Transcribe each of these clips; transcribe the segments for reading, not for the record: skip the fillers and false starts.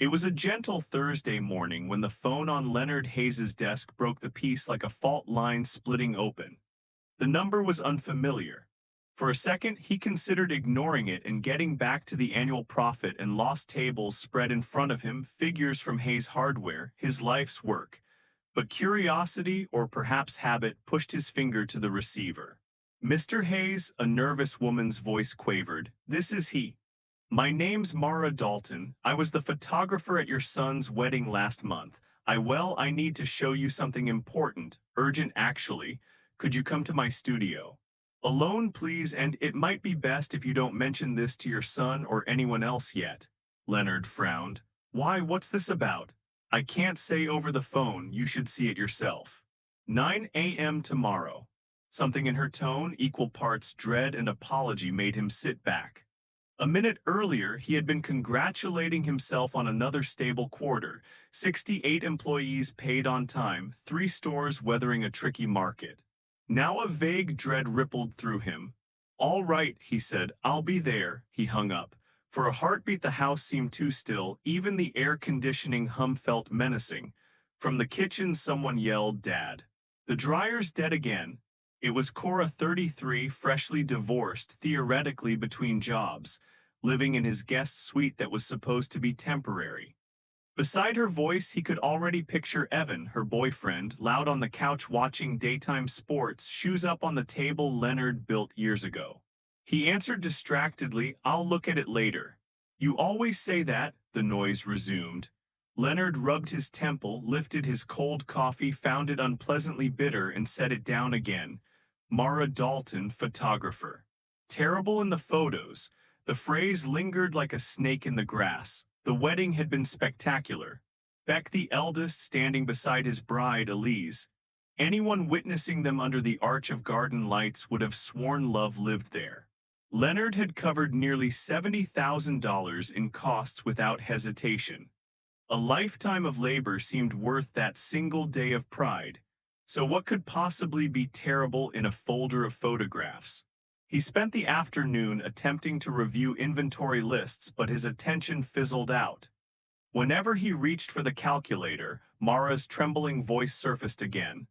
It was a gentle Thursday morning when the phone on Leonard Hayes's desk broke the peace like a fault line splitting open. The number was unfamiliar. For a second, he considered ignoring it and getting back to the annual profit and loss tables spread in front of him, figures from Hayes Hardware, his life's work. But curiosity, or perhaps habit, pushed his finger to the receiver. "Mr. Hayes," a nervous woman's voice quavered, "this is he. My name's Mara Dalton. I was the photographer at your son's wedding last month. I need to show you something important, urgent actually. Could you come to my studio? Alone, please, and it might be best if you don't mention this to your son or anyone else yet." Leonard frowned. "Why, what's this about?" "I can't say over the phone, you should see it yourself. 9 a.m. tomorrow." Something in her tone, equal parts dread and apology, made him sit back. A minute earlier, he had been congratulating himself on another stable quarter, 68 employees paid on time, 3 stores weathering a tricky market. Now a vague dread rippled through him. "All right," he said, "I'll be there." He hung up. For a heartbeat, the house seemed too still. Even the air conditioning hum felt menacing. From the kitchen, someone yelled, "Dad. The dryer's dead again." It was Cora, 33, freshly divorced, theoretically between jobs, living in his guest suite that was supposed to be temporary. Beside her voice, he could already picture Evan, her boyfriend, loud on the couch watching daytime sports, shoes up on the table Leonard built years ago. He answered distractedly, "I'll look at it later." "You always say that," the noise resumed. Leonard rubbed his temple, lifted his cold coffee, found it unpleasantly bitter, and set it down again. Mara Dalton, photographer. Terrible in the photos. The phrase lingered like a snake in the grass. The wedding had been spectacular. Beck, the eldest, standing beside his bride, Elise. Anyone witnessing them under the arch of garden lights would have sworn love lived there. Leonard had covered nearly $70,000 in costs without hesitation. A lifetime of labor seemed worth that single day of pride. So what could possibly be terrible in a folder of photographs? He spent the afternoon attempting to review inventory lists, but his attention fizzled out. Whenever he reached for the calculator, Mara's trembling voice surfaced again.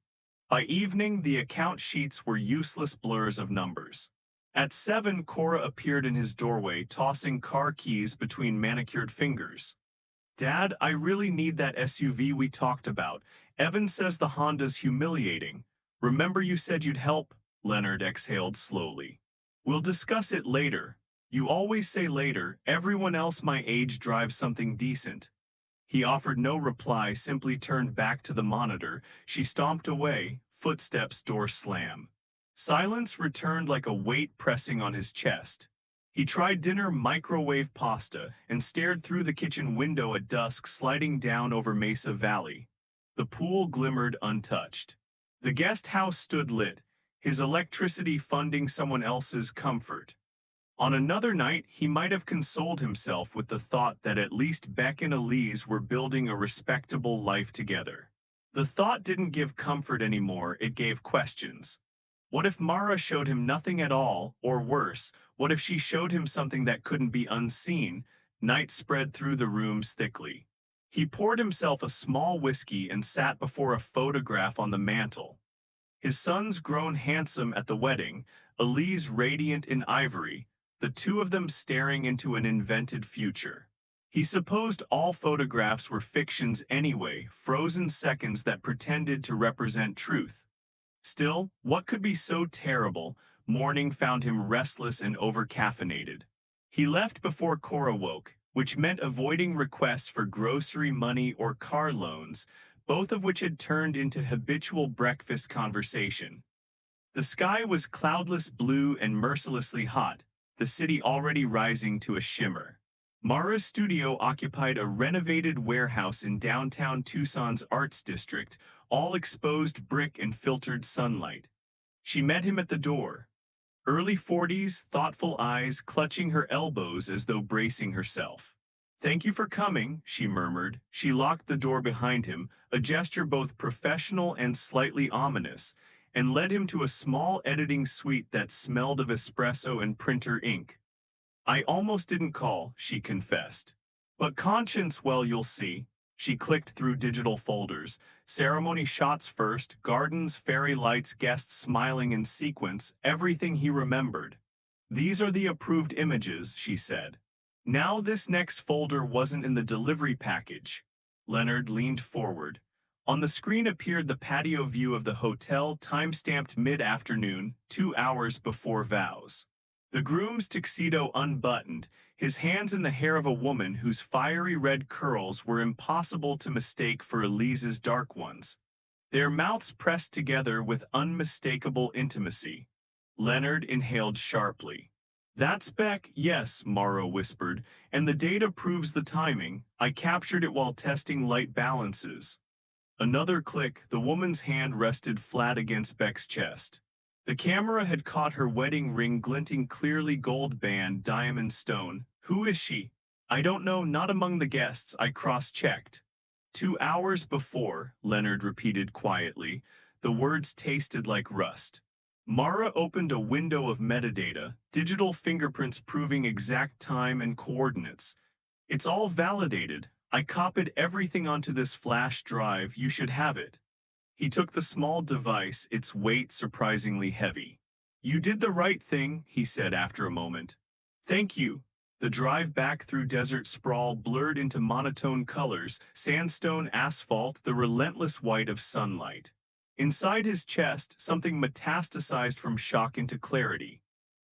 By evening, the account sheets were useless blurs of numbers. At 7, Cora appeared in his doorway, tossing car keys between manicured fingers. "Dad, I really need that SUV we talked about. Evan says the Honda's humiliating. Remember you said you'd help?" Leonard exhaled slowly. "We'll discuss it later." "You always say later. Everyone else my age drives something decent." He offered no reply, simply turned back to the monitor. She stomped away, footsteps, door slam. Silence returned like a weight pressing on his chest. He tried dinner, microwave pasta, and stared through the kitchen window at dusk sliding down over Mesa Valley. The pool glimmered untouched. The guest house stood lit, his electricity funding someone else's comfort. On another night, he might have consoled himself with the thought that at least Beck and Elise were building a respectable life together. The thought didn't give comfort anymore, it gave questions. What if Mara showed him nothing at all, or worse, what if she showed him something that couldn't be unseen? Night spread through the rooms thickly. He poured himself a small whiskey and sat before a photograph on the mantel. His sons grown handsome at the wedding, Elise radiant in ivory, the two of them staring into an invented future. He supposed all photographs were fictions anyway, frozen seconds that pretended to represent truth. Still, what could be so terrible? Morning found him restless and over-caffeinated. He left before Cora woke, which meant avoiding requests for grocery money or car loans, both of which had turned into habitual breakfast conversation. The sky was cloudless blue and mercilessly hot, the city already rising to a shimmer. Mara's studio occupied a renovated warehouse in downtown Tucson's Arts District, all exposed brick and filtered sunlight. She met him at the door. Early 40s, thoughtful eyes clutching her elbows as though bracing herself. "Thank you for coming," she murmured. She locked the door behind him, a gesture both professional and slightly ominous, and led him to a small editing suite that smelled of espresso and printer ink. "I almost didn't call," she confessed. But conscience, well, you'll see. She clicked through digital folders. Ceremony shots first, gardens, fairy lights, guests smiling in sequence, everything he remembered. These are the approved images, she said. Now this next folder wasn't in the delivery package. Leonard leaned forward. On the screen appeared the patio view of the hotel, time-stamped mid-afternoon, 2 hours before vows. The groom's tuxedo unbuttoned, his hands in the hair of a woman whose fiery red curls were impossible to mistake for Elise's dark ones. Their mouths pressed together with unmistakable intimacy. Leonard inhaled sharply. "That's Beck, yes," Morrow whispered, "and the data proves the timing. I captured it while testing light balances." Another click, the woman's hand rested flat against Beck's chest. The camera had caught her wedding ring glinting clearly, gold band, diamond stone. "Who is she?" "I don't know, not among the guests, I cross-checked." 2 hours before, Leonard repeated quietly. The words tasted like rust. Mara opened a window of metadata, digital fingerprints proving exact time and coordinates. "It's all validated. I copied everything onto this flash drive, you should have it." He took the small device, its weight surprisingly heavy. "You did the right thing," he said after a moment. "Thank you." The drive back through desert sprawl blurred into monotone colors, sandstone, asphalt, the relentless white of sunlight. Inside his chest, something metastasized from shock into clarity.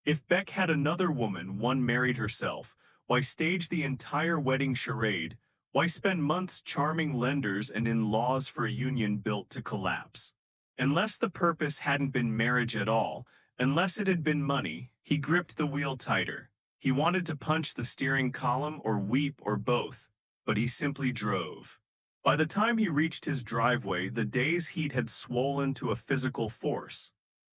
If Beck had another woman, one married herself, why stage the entire wedding charade? Why spend months charming lenders and in-laws for a union built to collapse? Unless the purpose hadn't been marriage at all, unless it had been money, he gripped the wheel tighter. He wanted to punch the steering column or weep or both, but he simply drove. By the time he reached his driveway, the day's heat had swollen to a physical force.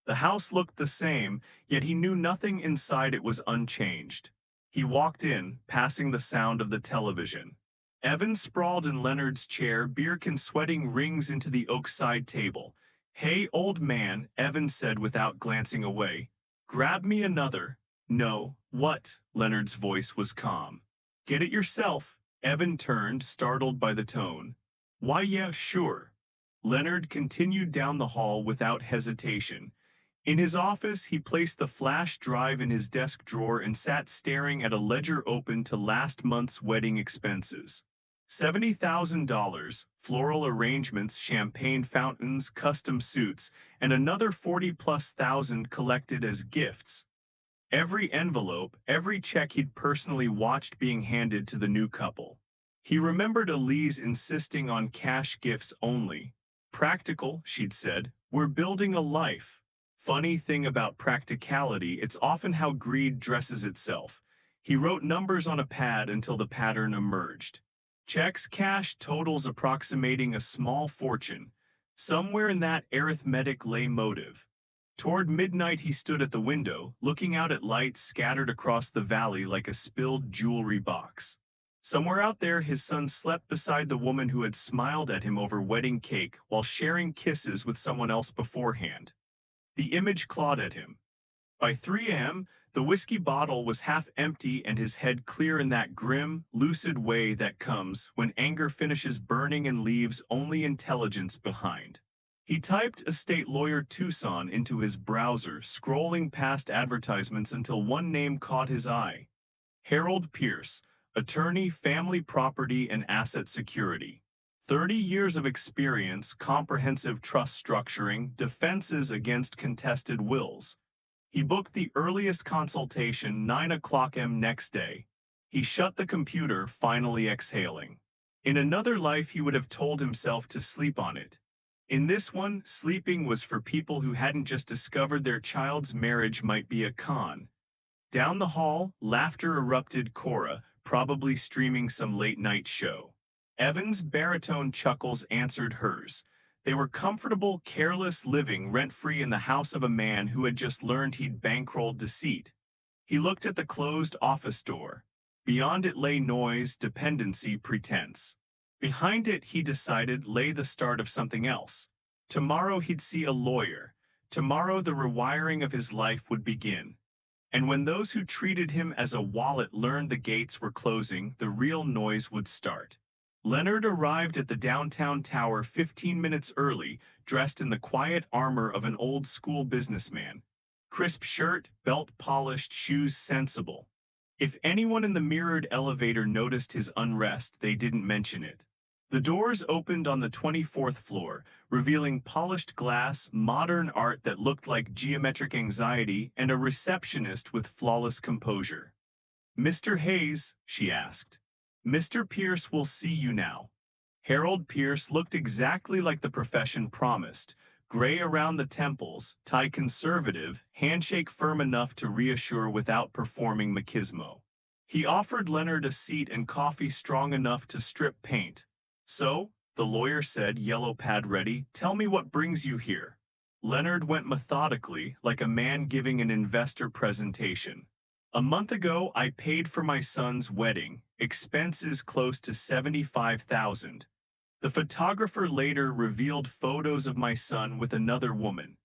The house looked the same, yet he knew nothing inside it was unchanged. He walked in, passing the sound of the television. Evan sprawled in Leonard's chair, beer can sweating rings into the oak side table. "Hey, old man," Evan said without glancing away. "Grab me another." "No, what?" Leonard's voice was calm. "Get it yourself." Evan turned, startled by the tone. "Why, yeah, sure." Leonard continued down the hall without hesitation. In his office, he placed the flash drive in his desk drawer and sat staring at a ledger open to last month's wedding expenses. $70,000, floral arrangements, champagne fountains, custom suits, and another 40+ thousand collected as gifts. Every envelope, every check he'd personally watched being handed to the new couple. He remembered Elise insisting on cash gifts only. "Practical," she'd said. "We're building a life." Funny thing about practicality, it's often how greed dresses itself. He wrote numbers on a pad until the pattern emerged. Checks, cash, totals approximating a small fortune. Somewhere in that arithmetic lay motive. Toward midnight he stood at the window, looking out at lights scattered across the valley like a spilled jewelry box. Somewhere out there his son slept beside the woman who had smiled at him over wedding cake while sharing kisses with someone else beforehand. The image clawed at him. By 3 a.m., the whiskey bottle was half empty and his head clear in that grim, lucid way that comes when anger finishes burning and leaves only intelligence behind. He typed "Estate Lawyer Tucson" into his browser, scrolling past advertisements until one name caught his eye. Harold Pierce, attorney, family property and asset security. 30 years of experience, comprehensive trust structuring, defenses against contested wills. He booked the earliest consultation, 9 o'clock m next day. He shut the computer, finally exhaling. In another life he would have told himself to sleep on it. In this one, sleeping was for people who hadn't just discovered their child's marriage might be a con. Down the hall, laughter erupted. Cora, probably streaming some late-night show. Evan's baritone chuckles answered hers. They were comfortable, careless living rent-free in the house of a man who had just learned he'd bankrolled deceit. He looked at the closed office door. Beyond it lay noise, dependency, pretense. Behind it, he decided, lay the start of something else. Tomorrow he'd see a lawyer. Tomorrow the rewiring of his life would begin. And when those who treated him as a wallet learned the gates were closing, the real noise would start. Leonard arrived at the downtown tower 15 minutes early, dressed in the quiet armor of an old-school businessman. Crisp shirt, belt polished, shoes sensible. If anyone in the mirrored elevator noticed his unrest, they didn't mention it. The doors opened on the 24th floor, revealing polished glass, modern art that looked like geometric anxiety, and a receptionist with flawless composure. "Mr. Hayes," she asked. "Mr. Pierce will see you now." Harold Pierce looked exactly like the profession promised, gray around the temples, tie conservative, handshake firm enough to reassure without performing machismo. He offered Leonard a seat and coffee strong enough to strip paint. "So," the lawyer said, yellow pad ready, "tell me what brings you here." Leonard went methodically, like a man giving an investor presentation. "A month ago, I paid for my son's wedding, expenses close to $75,000. The photographer later revealed photos of my son with another woman.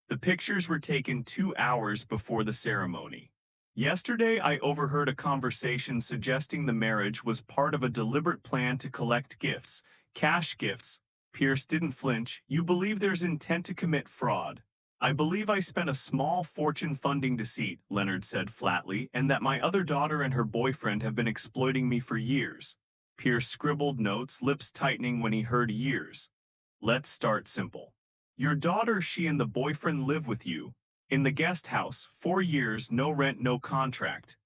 The pictures were taken 2 hours before the ceremony. Yesterday, I overheard a conversation suggesting the marriage was part of a deliberate plan to collect gifts, cash gifts." Pierce didn't flinch. "You believe there's intent to commit fraud?" "I believe I spent a small fortune funding deceit," Leonard said flatly, "and that my other daughter and her boyfriend have been exploiting me for years." Pierce scribbled notes, lips tightening when he heard years. "Let's start simple. Your daughter, she and the boyfriend live with you. In the guest house, 4 years, no rent, no contract.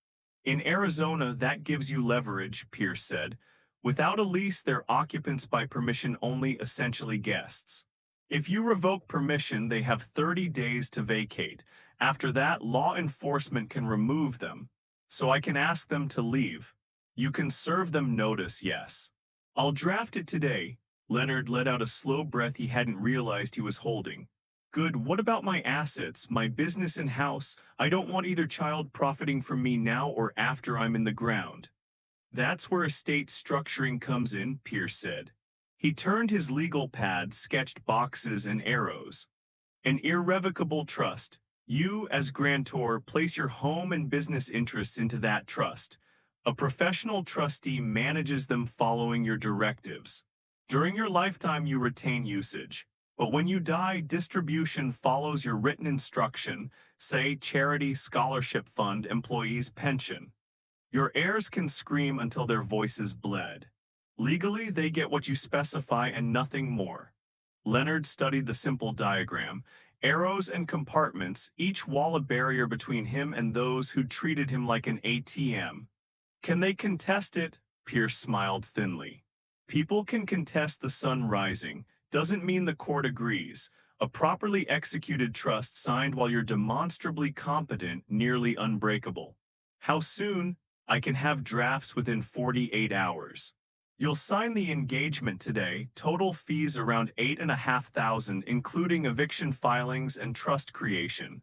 In Arizona, that gives you leverage," Pierce said. "Without a lease, they're occupants by permission only, essentially guests. If you revoke permission, they have 30 days to vacate. After that, law enforcement can remove them. So I can ask them to leave. You can serve them notice, yes. I'll draft it today." Leonard let out a slow breath he hadn't realized he was holding. "Good, what about my assets, my business and house? I don't want either child profiting from me now or after I'm in the ground." "That's where estate structuring comes in," Pierce said. He turned his legal pad, sketched boxes and arrows. "An irrevocable trust. You, as grantor, place your home and business interests into that trust. A professional trustee manages them following your directives. During your lifetime, you retain usage. But when you die, distribution follows your written instruction, say charity, scholarship fund, employees' pension. Your heirs can scream until their voices bled. Legally, they get what you specify and nothing more." Leonard studied the simple diagram, arrows and compartments, each wall a barrier between him and those who treated him like an ATM. "Can they contest it?" Pierce smiled thinly. "People can contest the sun rising. Doesn't mean the court agrees. A properly executed trust signed while you're demonstrably competent, nearly unbreakable." "How soon?" "I can have drafts within 48 hours. You'll sign the engagement today, total fees around $8,500, including eviction filings and trust creation."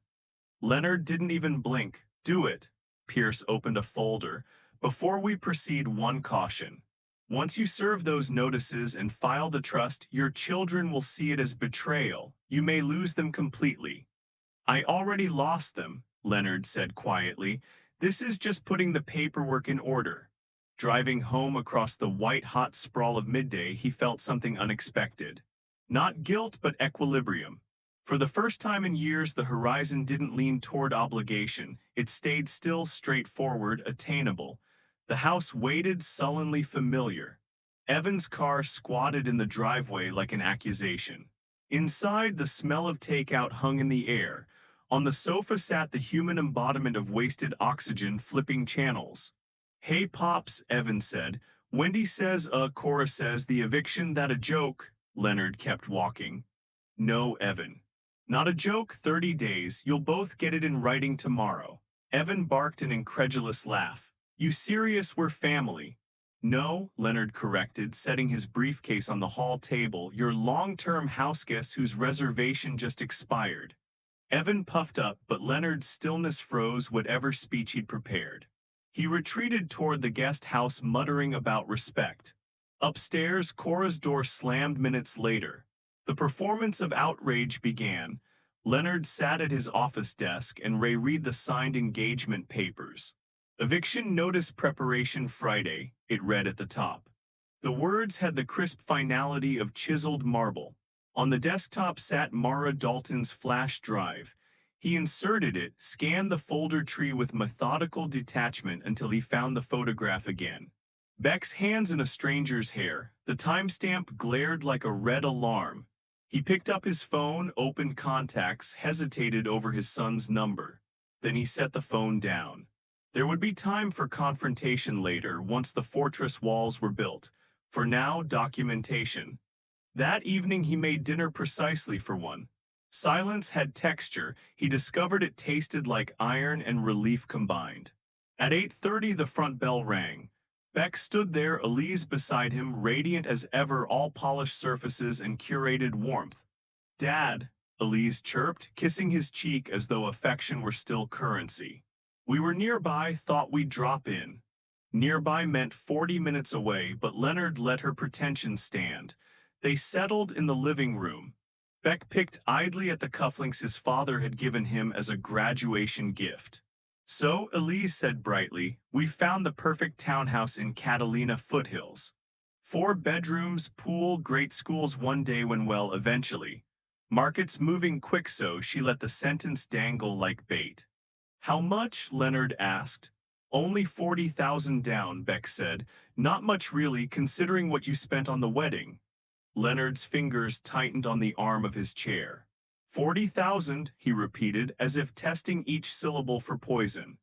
Leonard didn't even blink. "Do it." Pierce opened a folder. "Before we proceed, one caution. Once you serve those notices and file the trust, your children will see it as betrayal. You may lose them completely." "I already lost them," Leonard said quietly. "This is just putting the paperwork in order." Driving home across the white-hot sprawl of midday, he felt something unexpected. Not guilt, but equilibrium. For the first time in years, the horizon didn't lean toward obligation. It stayed still, straightforward, attainable. The house waited, sullenly familiar. Evan's car squatted in the driveway like an accusation. Inside, the smell of takeout hung in the air. On the sofa sat the human embodiment of wasted oxygen, flipping channels. "Hey, Pops," Evan said. "Wendy says, Cora says, the eviction, that a joke?" Leonard kept walking. "No, Evan. Not a joke, 30 days. You'll both get it in writing tomorrow." Evan barked an incredulous laugh. "You serious? We're family." "No," Leonard corrected, setting his briefcase on the hall table. "Your long-term house guest whose reservation just expired." Evan puffed up, but Leonard's stillness froze whatever speech he'd prepared. He retreated toward the guest house, muttering about respect. Upstairs, Cora's door slammed minutes later. The performance of outrage began. Leonard sat at his office desk and reread the signed engagement papers. Eviction notice preparation Friday, it read at the top. The words had the crisp finality of chiseled marble. On the desktop sat Mara Dalton's flash drive. He inserted it, scanned the folder tree with methodical detachment until he found the photograph again. Beck's hands in a stranger's hair. The timestamp glared like a red alarm. He picked up his phone, opened contacts, hesitated over his son's number. Then he set the phone down. There would be time for confrontation later once the fortress walls were built. For now, documentation. That evening he made dinner precisely for one. Silence had texture. He discovered it tasted like iron and relief combined. At 8:30 the front bell rang. Beck stood there, Elise beside him, radiant as ever, all polished surfaces and curated warmth. "Dad," Elise chirped, kissing his cheek as though affection were still currency. "We were nearby, thought we'd drop in." Nearby meant 40 minutes away, but Leonard let her pretensions stand. They settled in the living room. Beck picked idly at the cufflinks his father had given him as a graduation gift. "So," Elise said brightly, "we found the perfect townhouse in Catalina foothills. 4 bedrooms, pool, great schools one day when well eventually. Markets moving quick," so she let the sentence dangle like bait. "How much?" Leonard asked. "Only 40,000 down," Beck said. "Not much really, considering what you spent on the wedding." Leonard's fingers tightened on the arm of his chair. 40,000, he repeated, as if testing each syllable for poison.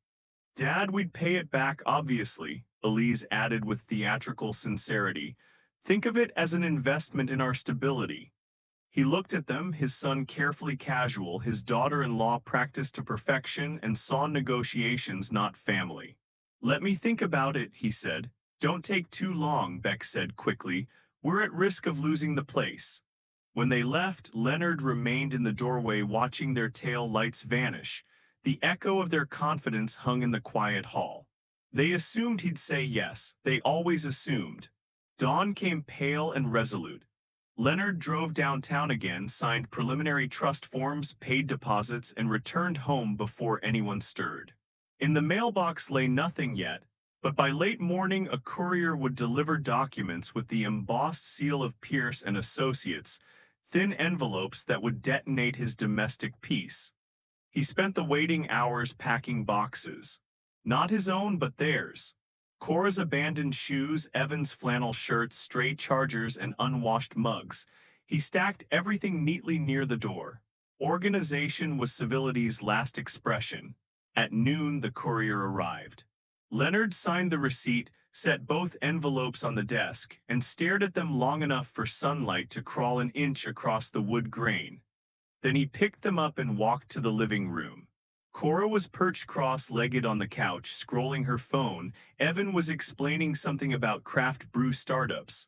"Dad, we'd pay it back, obviously," Elise added with theatrical sincerity. "Think of it as an investment in our stability." He looked at them, his son carefully casual, his daughter-in-law practiced to perfection, and saw negotiations, not family. "Let me think about it," he said. "Don't take too long," Beck said quickly. "We're at risk of losing the place." When they left, Leonard remained in the doorway watching their tail lights vanish. The echo of their confidence hung in the quiet hall. They assumed he'd say yes. They always assumed. Dawn came pale and resolute. Leonard drove downtown again, signed preliminary trust forms, paid deposits, and returned home before anyone stirred. In the mailbox lay nothing yet, but by late morning a courier would deliver documents with the embossed seal of Pierce and Associates, thin envelopes that would detonate his domestic peace. He spent the waiting hours packing boxes. Not his own, but theirs. Cora's abandoned shoes, Evan's flannel shirts, stray chargers, and unwashed mugs. He stacked everything neatly near the door. Organization was civility's last expression. At noon, the courier arrived. Leonard signed the receipt, set both envelopes on the desk, and stared at them long enough for sunlight to crawl an inch across the wood grain. Then he picked them up and walked to the living room. Cora was perched cross-legged on the couch, scrolling her phone. Evan was explaining something about craft brew startups.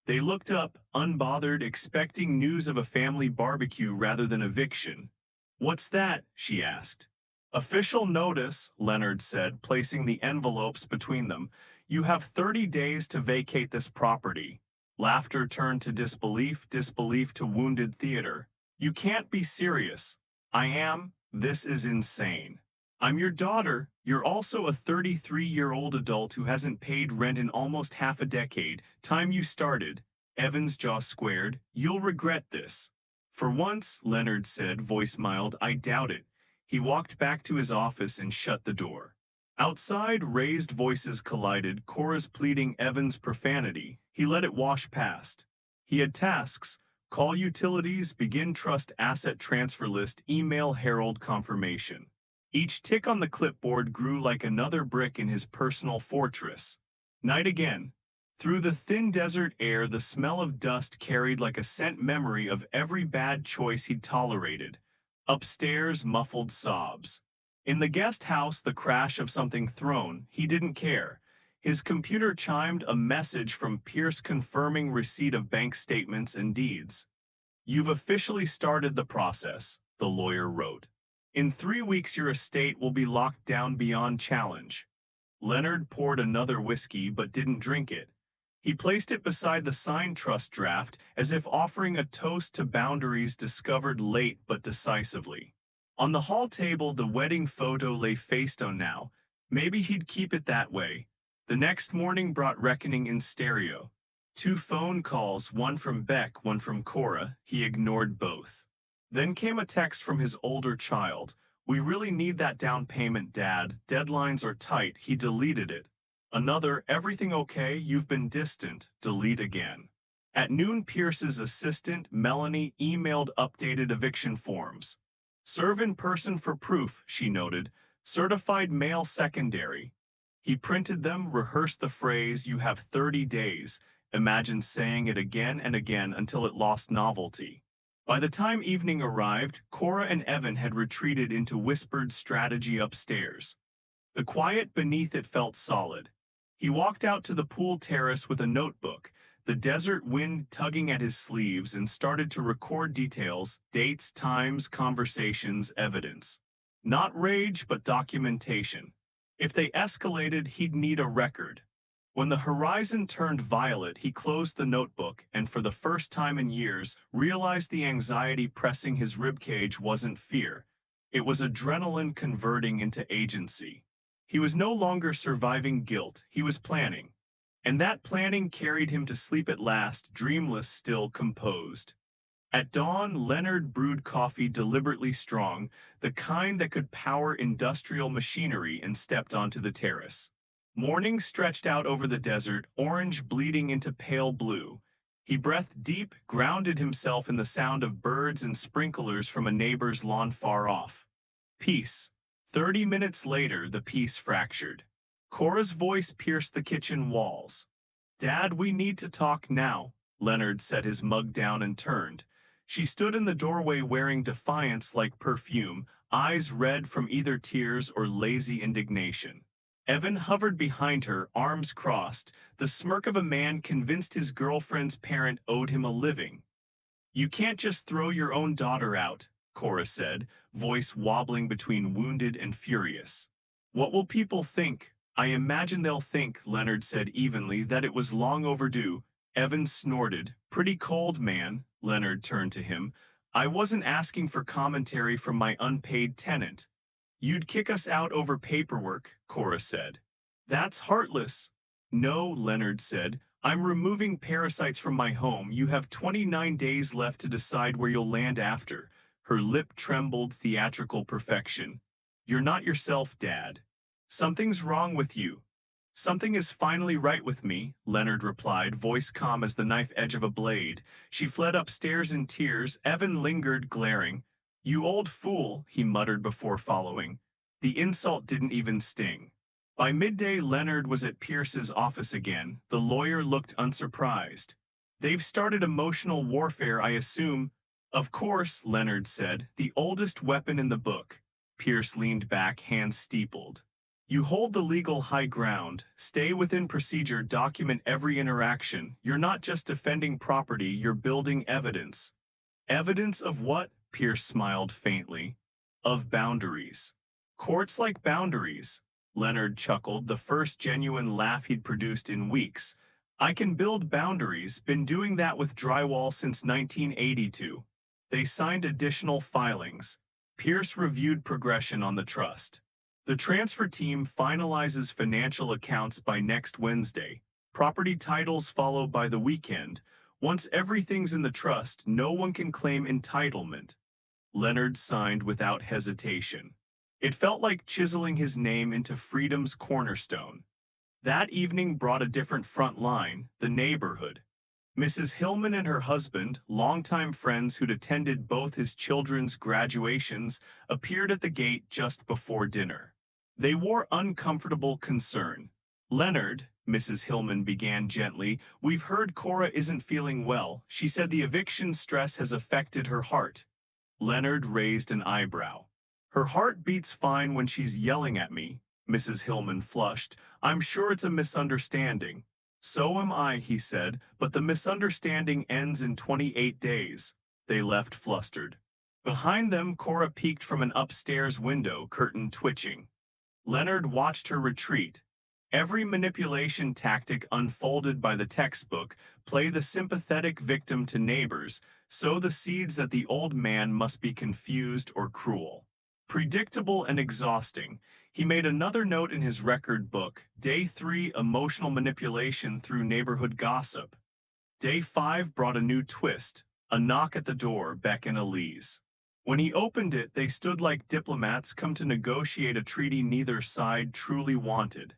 They looked up, unbothered, expecting news of a family barbecue rather than eviction. "What's that?" she asked. "Official notice," Leonard said, placing the envelopes between them. "You have 30 days to vacate this property." Laughter turned to disbelief, disbelief to wounded theater. "You can't be serious." "I am. This is insane. I'm your daughter. You're also a 33-year-old adult who hasn't paid rent in almost half a decade. Time you started." Evan's jaw squared. "You'll regret this." "For once," Leonard said, voice mild, "I doubt it." He walked back to his office and shut the door. Outside, raised voices collided, Cora's pleading, Evan's profanity. He let it wash past. He had tasks. Call utilities, begin trust asset transfer list, email Herald confirmation. Each tick on the clipboard grew like another brick in his personal fortress. Night again. Through the thin desert air, the smell of dust carried like a scent memory of every bad choice he'd tolerated. Upstairs, muffled sobs. In the guest house, the crash of something thrown. He didn't care. His computer chimed a message from Pierce confirming receipt of bank statements and deeds. "You've officially started the process," the lawyer wrote. "In 3 weeks your estate will be locked down beyond challenge." Leonard poured another whiskey but didn't drink it. He placed it beside the signed trust draft as if offering a toast to boundaries discovered late but decisively. On the hall table, the wedding photo lay face down now. Maybe he'd keep it that way. The next morning brought reckoning in stereo. 2 phone calls, one from Beck, one from Cora. He ignored both. Then came a text from his older child. "We really need that down payment, Dad. Deadlines are tight." He deleted it. Another, "Everything okay? You've been distant." Delete again. At noon, Pierce's assistant, Melanie, emailed updated eviction forms. "Serve in person for proof," she noted. "Certified mail secondary." He printed them, rehearsed the phrase, "You have 30 days." Imagine saying it again and again until it lost novelty. By the time evening arrived, Cora and Evan had retreated into whispered strategy upstairs. The quiet beneath it felt solid. He walked out to the pool terrace with a notebook, the desert wind tugging at his sleeves, and started to record details, dates, times, conversations, evidence. Not rage, but documentation. If they escalated, he'd need a record. When the horizon turned violet, he closed the notebook and, for the first time in years, realized the anxiety pressing his ribcage wasn't fear. It was adrenaline converting into agency. He was no longer surviving guilt, he was planning. And that planning carried him to sleep at last, dreamless, still composed. At dawn, Leonard brewed coffee deliberately strong, the kind that could power industrial machinery, and stepped onto the terrace. Morning stretched out over the desert, orange bleeding into pale blue. He breathed deep, grounded himself in the sound of birds and sprinklers from a neighbor's lawn far off. Peace. 30 minutes later, the peace fractured. Cora's voice pierced the kitchen walls. "Dad, we need to talk now." Leonard set his mug down and turned. She stood in the doorway wearing defiance like perfume, eyes red from either tears or lazy indignation. Evan hovered behind her, arms crossed, the smirk of a man convinced his girlfriend's parent owed him a living. "You can't just throw your own daughter out," Cora said, voice wobbling between wounded and furious. "What will people think?" "I imagine they'll think," Leonard said evenly, "that it was long overdue." Evan snorted. "Pretty cold, man." Leonard turned to him. "I wasn't asking for commentary from my unpaid tenant." "You'd kick us out over paperwork," Cora said. "That's heartless." "No," Leonard said. "I'm removing parasites from my home. You have 29 days left to decide where you'll land after." Her lip trembled, theatrical perfection. "You're not yourself, Dad. Something's wrong with you." "Something is finally right with me," Leonard replied, voice calm as the knife edge of a blade. She fled upstairs in tears. Evan lingered, glaring. "You old fool," he muttered before following. The insult didn't even sting. By midday, Leonard was at Pierce's office again. The lawyer looked unsurprised. "They've started emotional warfare, I assume." "Of course," Leonard said, "the oldest weapon in the book." Pierce leaned back, hands steepled. "You hold the legal high ground. Stay within procedure, document every interaction. You're not just defending property, you're building evidence." "Evidence of what?" Pierce smiled faintly. "Of boundaries." "Courts like boundaries." Leonard chuckled, the first genuine laugh he'd produced in weeks. "I can build boundaries, been doing that with drywall since 1982. They signed additional filings. Pierce reviewed progression on the trust. "The transfer team finalizes financial accounts by next Wednesday. Property titles follow by the weekend. Once everything's in the trust, no one can claim entitlement." Leonard signed without hesitation. It felt like chiseling his name into freedom's cornerstone. That evening brought a different front line, the neighborhood. Mrs. Hillman and her husband, longtime friends who'd attended both his children's graduations, appeared at the gate just before dinner. They wore uncomfortable concern. "Leonard," Mrs. Hillman began gently, "we've heard Cora isn't feeling well. She said the eviction stress has affected her heart." Leonard raised an eyebrow. "Her heart beats fine when she's yelling at me." Mrs. Hillman flushed. "I'm sure it's a misunderstanding." "So am I," he said, "but the misunderstanding ends in 28 days." They left flustered. Behind them, Cora peeked from an upstairs window, curtain twitching. Leonard watched her retreat. Every manipulation tactic unfolded by the textbook: play the sympathetic victim to neighbors, sow the seeds that the old man must be confused or cruel. Predictable and exhausting. He made another note in his record book: Day 3, emotional manipulation through neighborhood gossip. Day 5 brought a new twist: a knock at the door, Beck and Elise. When he opened it, they stood like diplomats come to negotiate a treaty neither side truly wanted.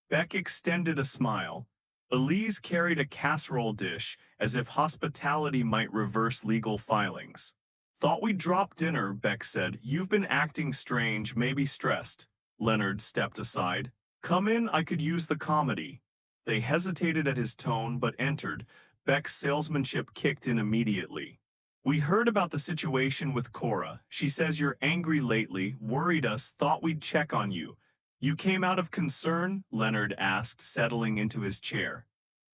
Beck extended a smile. Elise carried a casserole dish, as if hospitality might reverse legal filings. Thought we'd drop dinner, Beck said. You've been acting strange, maybe stressed. Leonard stepped aside. Come in, I could use the comedy. They hesitated at his tone but entered. Beck's salesmanship kicked in immediately. We heard about the situation with Cora. She says you're angry lately, worried us, thought we'd check on you. You came out of concern? Leonard asked, settling into his chair.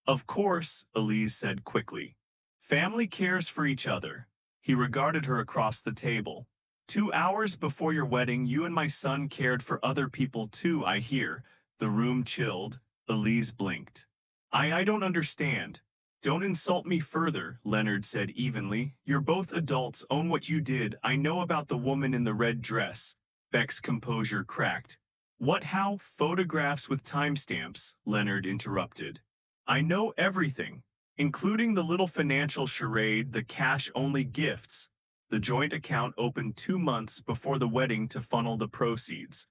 Of course, Elise said quickly. Family cares for each other. He regarded her across the table. 2 hours before your wedding, you and my son cared for other people too, I hear. The room chilled. Elise blinked. I don't understand. Don't insult me further, Leonard said evenly. You're both adults, own what you did. I know about the woman in the red dress. Beck's composure cracked. What, how? Photographs with timestamps, Leonard interrupted. I know everything, including the little financial charade, the cash-only gifts. The joint account opened 2 months before the wedding to funnel the proceeds.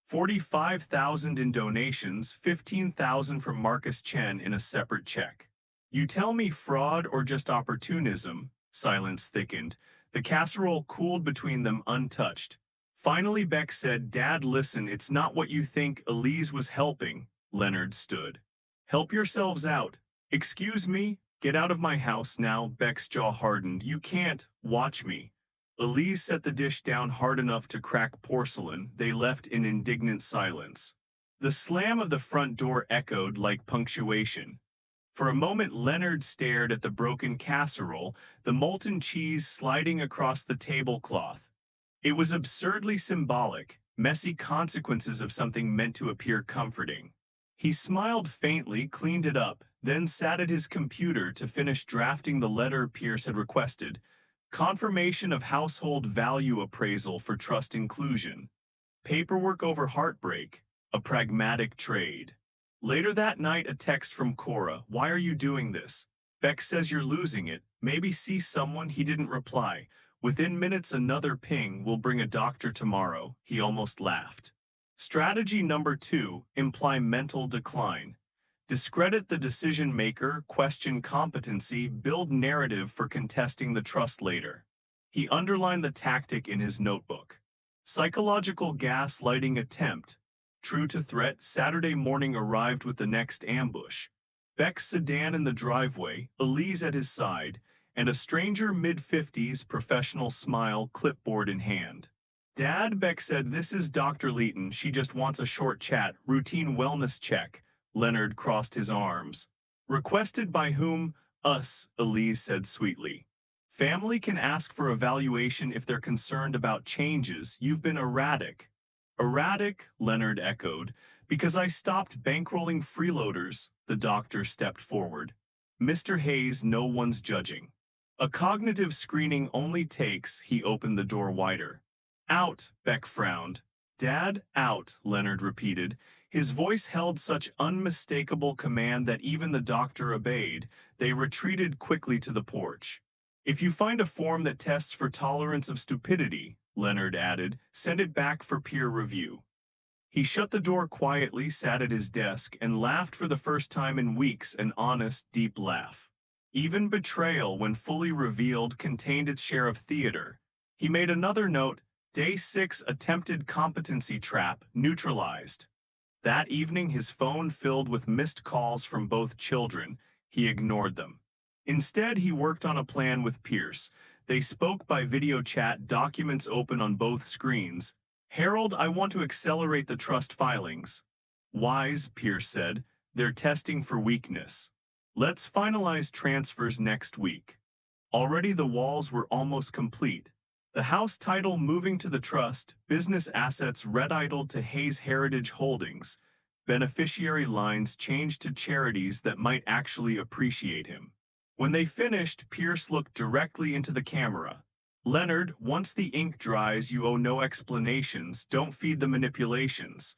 45,000 in donations, 15,000 from Marcus Chen in a separate check. You tell me fraud or just opportunism? Silence thickened. The casserole cooled between them untouched. Finally Beck said, Dad, listen, it's not what you think. Elise was helping. Leonard stood. Help yourselves out. Excuse me? Get out of my house now. Beck's jaw hardened. You can't. Watch me. Elise set the dish down hard enough to crack porcelain. They left in indignant silence. The slam of the front door echoed like punctuation. For a moment Leonard stared at the broken casserole, the molten cheese sliding across the tablecloth. It was absurdly symbolic, messy consequences of something meant to appear comforting. He smiled faintly, cleaned it up, then sat at his computer to finish drafting the letter Pierce had requested. Confirmation of household value appraisal for trust inclusion. Paperwork over heartbreak. A pragmatic trade. Later that night, a text from Cora. Why are you doing this? Beck says you're losing it. Maybe see someone. He didn't reply. Within minutes another ping. Will bring a doctor tomorrow. He almost laughed. Strategy number 2, imply mental decline. Discredit the decision maker, question competency, build narrative for contesting the trust later. He underlined the tactic in his notebook. Psychological gaslighting attempt. True to threat, Saturday morning arrived with the next ambush. Beck's sedan in the driveway, Elise at his side, and a stranger mid-50s, professional smile, clipboard in hand. Dad, Beck said, this is Dr. Leighton. She just wants a short chat, routine wellness check. Leonard crossed his arms. Requested by whom? Us, Elise said sweetly. Family can ask for evaluation if they're concerned about changes. You've been erratic. Erratic, Leonard echoed. Because I stopped bankrolling freeloaders. The doctor stepped forward. Mr. Hayes, no one's judging. A cognitive screening only takes. He opened the door wider. Out, Beck frowned. Dad, out, Leonard repeated. His voice held such unmistakable command that even the doctor obeyed. They retreated quickly to the porch. If you find a form that tests for tolerance of stupidity, Leonard added, send it back for peer review. He shut the door quietly, sat at his desk, and laughed for the first time in weeks, an honest, deep laugh. Even betrayal, when fully revealed, contained its share of theater. He made another note. Day 6, attempted competency trap, neutralized. That evening his phone filled with missed calls from both children. He ignored them. Instead, he worked on a plan with Pierce. They spoke by video chat, documents open on both screens. Harold, I want to accelerate the trust filings. Wise, Pierce said. They're testing for weakness. Let's finalize transfers next week. Already the walls were almost complete. The house title moving to the trust, business assets red-idled to Hayes Heritage Holdings. Beneficiary lines changed to charities that might actually appreciate him. When they finished, Pierce looked directly into the camera. Leonard, once the ink dries, you owe no explanations. Don't feed the manipulations.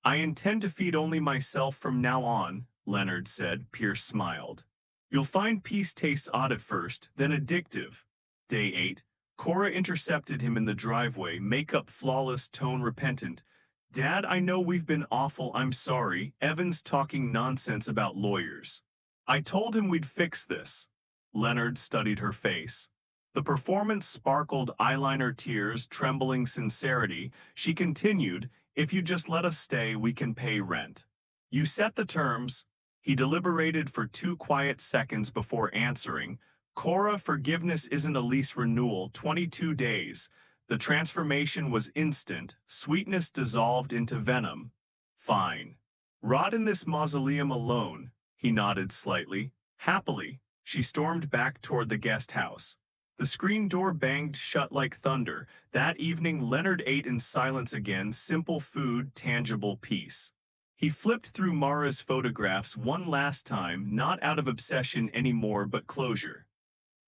I intend to feed only myself from now on, Leonard said. Pierce smiled. You'll find peace tastes odd at first, then addictive. Day 8. Cora intercepted him in the driveway, makeup flawless, tone repentant. Dad, I know we've been awful, I'm sorry. Evan's talking nonsense about lawyers. I told him we'd fix this. Leonard studied her face. The performance sparkled, eyeliner tears, trembling sincerity. She continued, if you just let us stay, we can pay rent. You set the terms. He deliberated for 2 quiet seconds before answering. Cora, forgiveness isn't a lease renewal, 22 days. The transformation was instant, sweetness dissolved into venom. Fine. Rot in this mausoleum alone, he nodded slightly. Happily, she stormed back toward the guest house. The screen door banged shut like thunder. That evening, Leonard ate in silence again, simple food, tangible peace. He flipped through Mara's photographs one last time, not out of obsession anymore but closure.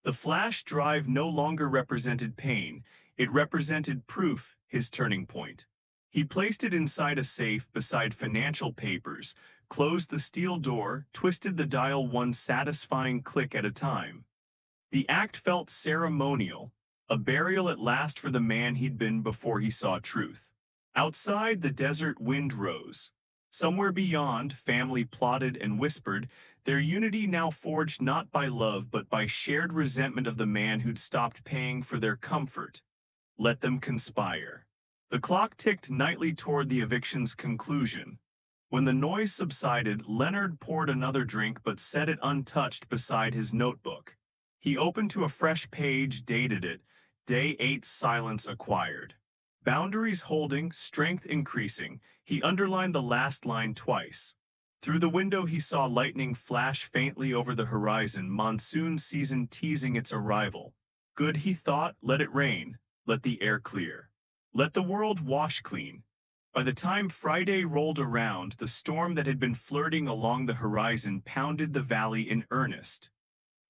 The flash drive no longer represented pain, it represented proof, his turning point. He placed it inside a safe beside financial papers, closed the steel door, twisted the dial one satisfying click at a time. The act felt ceremonial, a burial at last for the man he'd been before he saw truth. Outside, the desert wind rose. Somewhere beyond, family plotted and whispered, their unity now forged not by love but by shared resentment of the man who'd stopped paying for their comfort. Let them conspire. The clock ticked nightly toward the eviction's conclusion. When the noise subsided, Leonard poured another drink but set it untouched beside his notebook. He opened to a fresh page, dated it, Day 8, silence acquired. Boundaries holding, strength increasing. He underlined the last line twice. Through the window he saw lightning flash faintly over the horizon, monsoon season teasing its arrival. Good, he thought, let it rain, let the air clear. Let the world wash clean. By the time Friday rolled around, the storm that had been flirting along the horizon pounded the valley in earnest.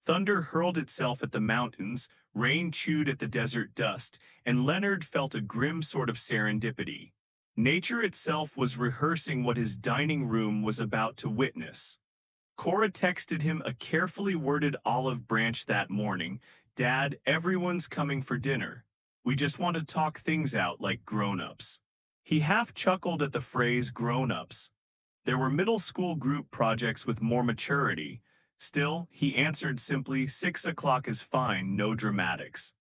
Thunder hurled itself at the mountains, rain chewed at the desert dust, and Leonard felt a grim sort of serendipity. Nature itself was rehearsing what his dining room was about to witness. Cora texted him a carefully worded olive branch that morning. Dad, everyone's coming for dinner. We just want to talk things out like grown-ups. He half chuckled at the phrase grown-ups. There were middle school group projects with more maturity. Still, he answered simply, 6 o'clock is fine, no dramatics.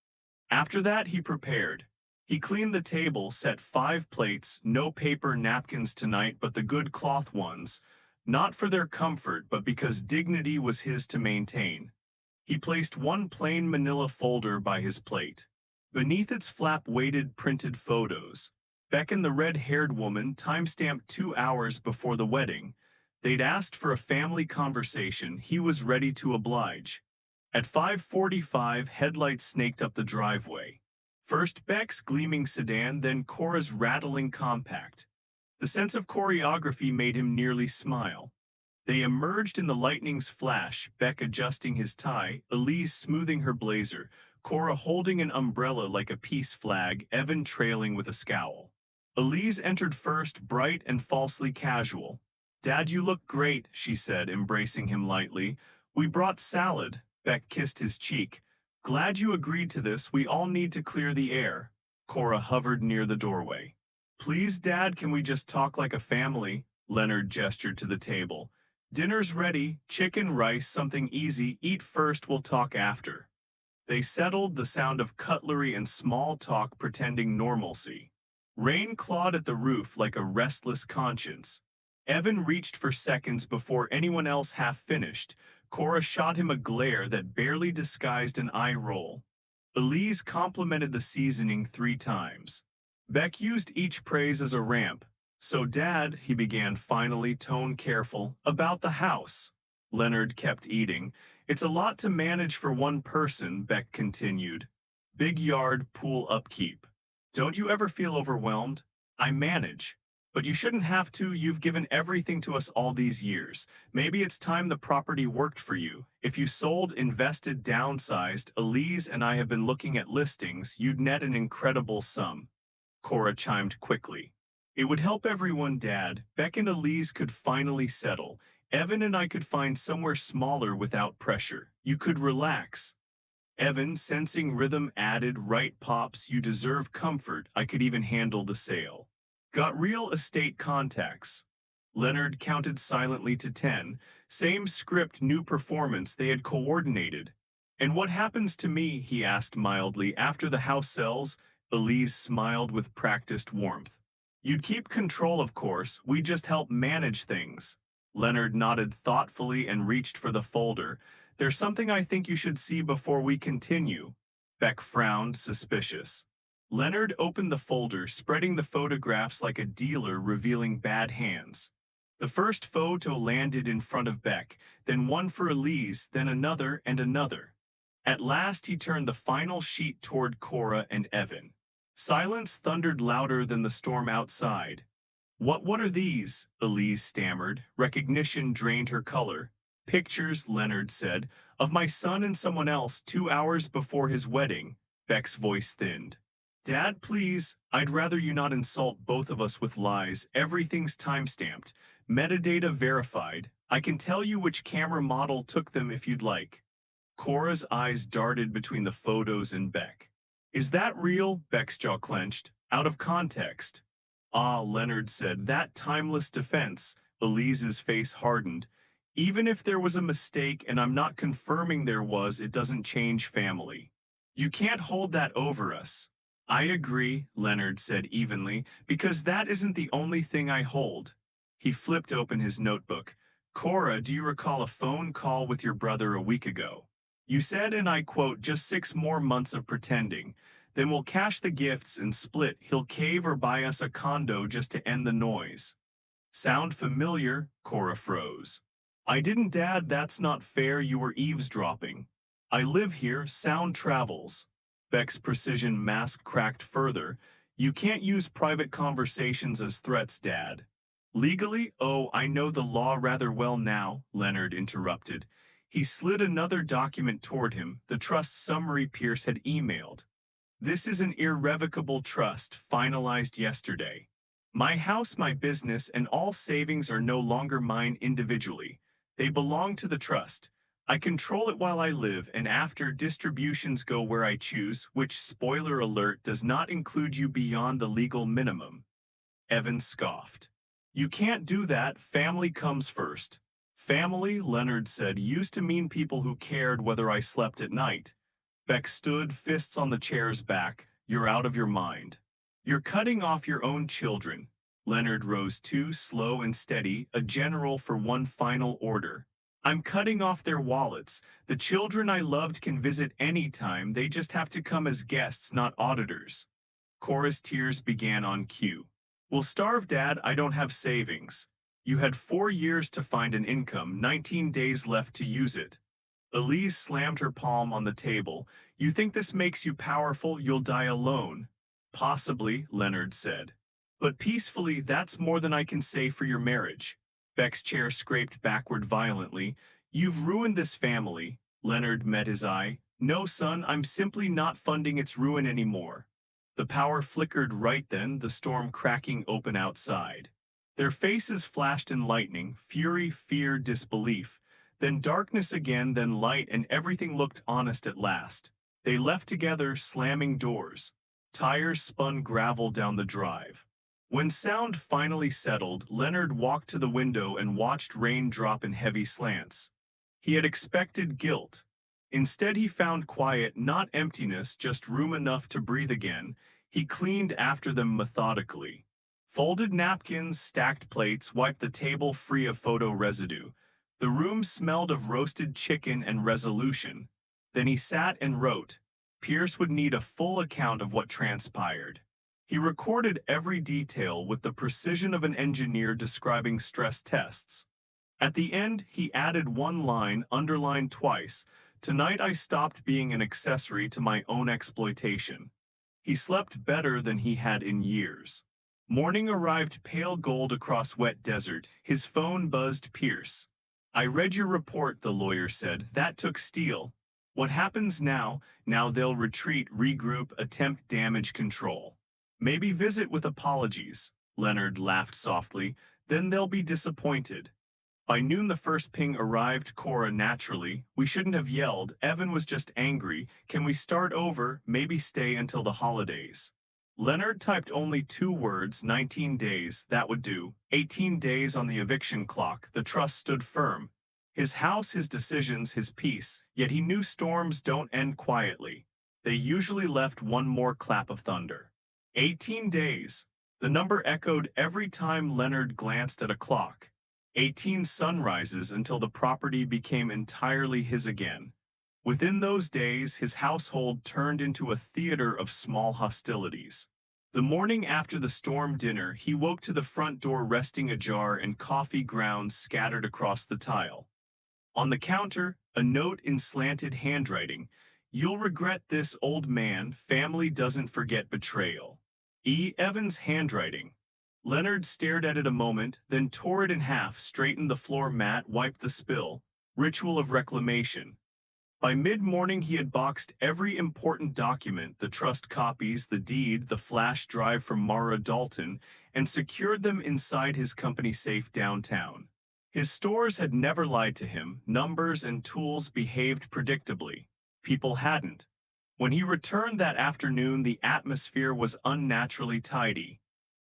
After that, he prepared. He cleaned the table, set 5 plates, no paper napkins tonight but the good cloth ones, not for their comfort but because dignity was his to maintain. He placed one plain manila folder by his plate. Beneath its flap waited printed photos. Beck and the red-haired woman, timestamped 2 hours before the wedding. They'd asked for a family conversation. He was ready to oblige. At 5:45, headlights snaked up the driveway. First Beck's gleaming sedan, then Cora's rattling compact. The sense of choreography made him nearly smile. They emerged in the lightning's flash, Beck adjusting his tie, Elise smoothing her blazer, Cora holding an umbrella like a peace flag, Evan trailing with a scowl. Elise entered first, bright and falsely casual. Dad, you look great, she said, embracing him lightly. We brought salad. Beck kissed his cheek. Glad you agreed to this, we all need to clear the air. Cora hovered near the doorway. Please, Dad, can we just talk like a family? Leonard gestured to the table. Dinner's ready, chicken, rice, something easy, eat first, we'll talk after. They settled, the sound of cutlery and small talk pretending normalcy. Rain clawed at the roof like a restless conscience. Evan reached for seconds before anyone else half finished. Cora shot him a glare that barely disguised an eye roll. Elise complimented the seasoning 3 times. Beck used each praise as a ramp. So Dad, he began finally, tone careful, about the house. Leonard kept eating. It's a lot to manage for one person, Beck continued. Big yard, pool upkeep. Don't you ever feel overwhelmed? I manage. But you shouldn't have to. You've given everything to us all these years. Maybe it's time the property worked for you. If you sold, invested, downsized, Elise and I have been looking at listings, you'd net an incredible sum. Cora chimed quickly. It would help everyone, Dad. Beck and Elise could finally settle. Evan and I could find somewhere smaller without pressure. You could relax. Evan, sensing rhythm, added, right, Pops, you deserve comfort. I could even handle the sale. Got real estate contacts. Leonard counted silently to 10. Same script, new performance they had coordinated. And what happens to me, he asked mildly, after the house sells? Elise smiled with practiced warmth. You'd keep control, of course. We just help manage things. Leonard nodded thoughtfully and reached for the folder. There's something I think you should see before we continue. Beck frowned, suspicious. Leonard opened the folder, spreading the photographs like a dealer revealing bad hands. The first photo landed in front of Beck, then one for Elise, then another and another. At last he turned the final sheet toward Cora and Evan. Silence thundered louder than the storm outside. What are these? Elise stammered. Recognition drained her color. Pictures, Leonard said, of my son and someone else 2 hours before his wedding. Beck's voice thinned. Dad, please, I'd rather you not insult both of us with lies. Everything's timestamped. Metadata verified. I can tell you which camera model took them if you'd like. Cora's eyes darted between the photos and Beck. Is that real? Beck's jaw clenched. Out of context. Ah, Leonard said, that timeless defense. Elise's face hardened. Even if there was a mistake, and I'm not confirming there was, it doesn't change family. You can't hold that over us. I agree, Leonard said evenly, because that isn't the only thing I hold. He flipped open his notebook. Cora, do you recall a phone call with your brother a week ago? You said, and I quote, just 6 more months of pretending. Then we'll cash the gifts and split. He'll cave or buy us a condo just to end the noise. Sound familiar? Cora froze. I didn't, Dad, that's not fair, you were eavesdropping. I live here, sound travels. Beck's precision mask cracked further. You can't use private conversations as threats, Dad. Legally? Oh, I know the law rather well now, Leonard interrupted. He slid another document toward him, the trust summary Pierce had emailed. This is an irrevocable trust, finalized yesterday. My house, my business, and all savings are no longer mine individually. They belong to the trust. I control it while I live, and after, distributions go where I choose, which, spoiler alert, does not include you beyond the legal minimum. Evan scoffed. You can't do that, family comes first. Family, Leonard said, used to mean people who cared whether I slept at night. Beck stood, fists on the chair's back. You're out of your mind. You're cutting off your own children. Leonard rose too, slow and steady, a general for one final order. I'm cutting off their wallets. The children I loved can visit any time, they just have to come as guests, not auditors. Cora's tears began on cue. We'll starve, Dad, I don't have savings. You had 4 years to find an income, 19 days left to use it. Elise slammed her palm on the table. You think this makes you powerful, you'll die alone. Possibly, Leonard said. But peacefully, that's more than I can say for your marriage. Beck's chair scraped backward violently. You've ruined this family. Leonard met his eye. No, son, I'm simply not funding its ruin anymore. The power flickered right then, the storm cracking open outside. Their faces flashed in lightning, fury, fear, disbelief. Then darkness again, then light, and everything looked honest at last. They left together, slamming doors. Tires spun gravel down the drive. When sound finally settled, Leonard walked to the window and watched rain drop in heavy slants. He had expected guilt. Instead he found quiet, not emptiness, just room enough to breathe again. He cleaned after them methodically. Folded napkins, stacked plates, wiped the table free of photo residue. The room smelled of roasted chicken and resolution. Then he sat and wrote. Pierce would need a full account of what transpired. He recorded every detail with the precision of an engineer describing stress tests. At the end, he added one line, underlined twice. Tonight I stopped being an accessory to my own exploitation. He slept better than he had in years. Morning arrived pale gold across wet desert. His phone buzzed Pierce. I read your report, the lawyer said. That took steel. What happens now? Now they'll retreat, regroup, attempt damage control. Maybe visit with apologies. Leonard laughed softly. Then they'll be disappointed. By noon the first ping arrived. Cora naturally. We shouldn't have yelled. Evan was just angry. Can we start over? Maybe stay until the holidays. Leonard typed only 2 words, 19 days, that would do. 18 days on the eviction clock. The trust stood firm. His house, his decisions, his peace. Yet he knew storms don't end quietly. They usually left one more clap of thunder. 18 days. The number echoed every time Leonard glanced at a clock. 18 sunrises until the property became entirely his again. Within those days, his household turned into a theater of small hostilities. The morning after the storm dinner, he woke to the front door resting ajar and coffee grounds scattered across the tile. On the counter, a note in slanted handwriting. You'll regret this, old man. Family doesn't forget betrayal. E. Evans' handwriting. Leonard stared at it a moment, then tore it in half, straightened the floor mat, wiped the spill. Ritual of reclamation. By mid-morning he had boxed every important document, the trust copies, the deed, the flash drive from Mara Dalton, and secured them inside his company safe downtown. His stores had never lied to him. Numbers and tools behaved predictably. People hadn't. When he returned that afternoon, the atmosphere was unnaturally tidy.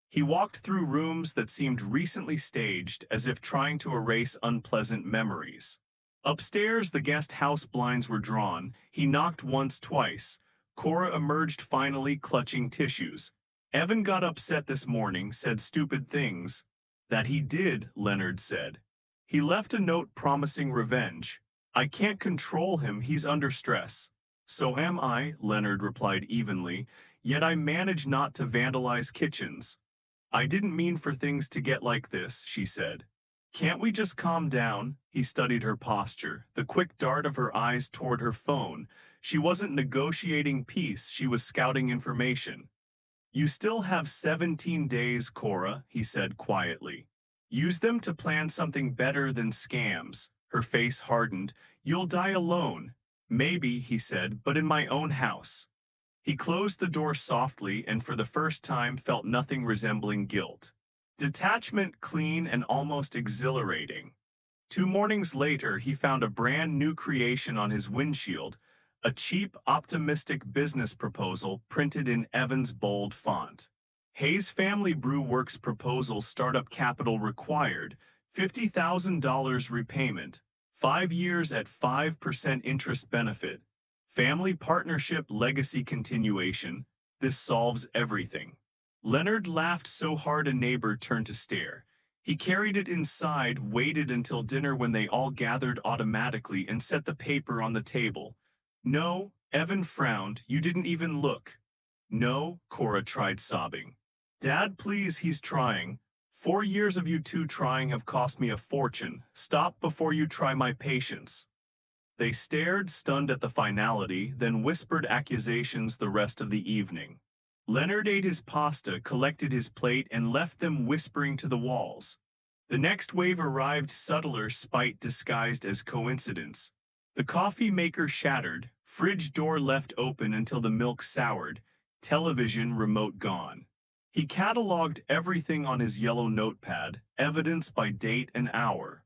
He walked through rooms that seemed recently staged, as if trying to erase unpleasant memories. Upstairs, the guest house blinds were drawn. He knocked once, twice. Cora emerged finally, clutching tissues. Evan got upset this morning, said stupid things. That he did, Leonard said. He left a note promising revenge. I can't control him, he's under stress. So am I, Leonard replied evenly, yet I manage not to vandalize kitchens. I didn't mean for things to get like this, she said. Can't we just calm down? He studied her posture, the quick dart of her eyes toward her phone. She wasn't negotiating peace, she was scouting information. You still have 17 days, Cora, he said quietly. Use them to plan something better than scams. Her face hardened. You'll die alone. Maybe, he said, but in my own house. He closed the door softly and for the first time felt nothing resembling guilt. Detachment, clean and almost exhilarating. 2 mornings later, he found a brand new creation on his windshield, a cheap, optimistic business proposal printed in Evans' bold font. Hayes Family Brew Works proposal, startup capital required, $50,000 repayment, 5 years at 5% interest benefit, family partnership, legacy continuation. This solves everything. Leonard laughed so hard a neighbor turned to stare. He carried it inside, waited until dinner when they all gathered automatically, and set the paper on the table. No, Evan frowned, you didn't even look. No, Cora tried, sobbing. Dad, please, he's trying. 4 years of you two trying have cost me a fortune. Stop before you try my patience. They stared, stunned at the finality, then whispered accusations the rest of the evening. Leonard ate his pasta, collected his plate, and left them whispering to the walls. The next wave arrived, subtler spite disguised as coincidence. The coffee maker shattered, fridge door left open until the milk soured, television remote gone. He cataloged everything on his yellow notepad, evidence by date and hour.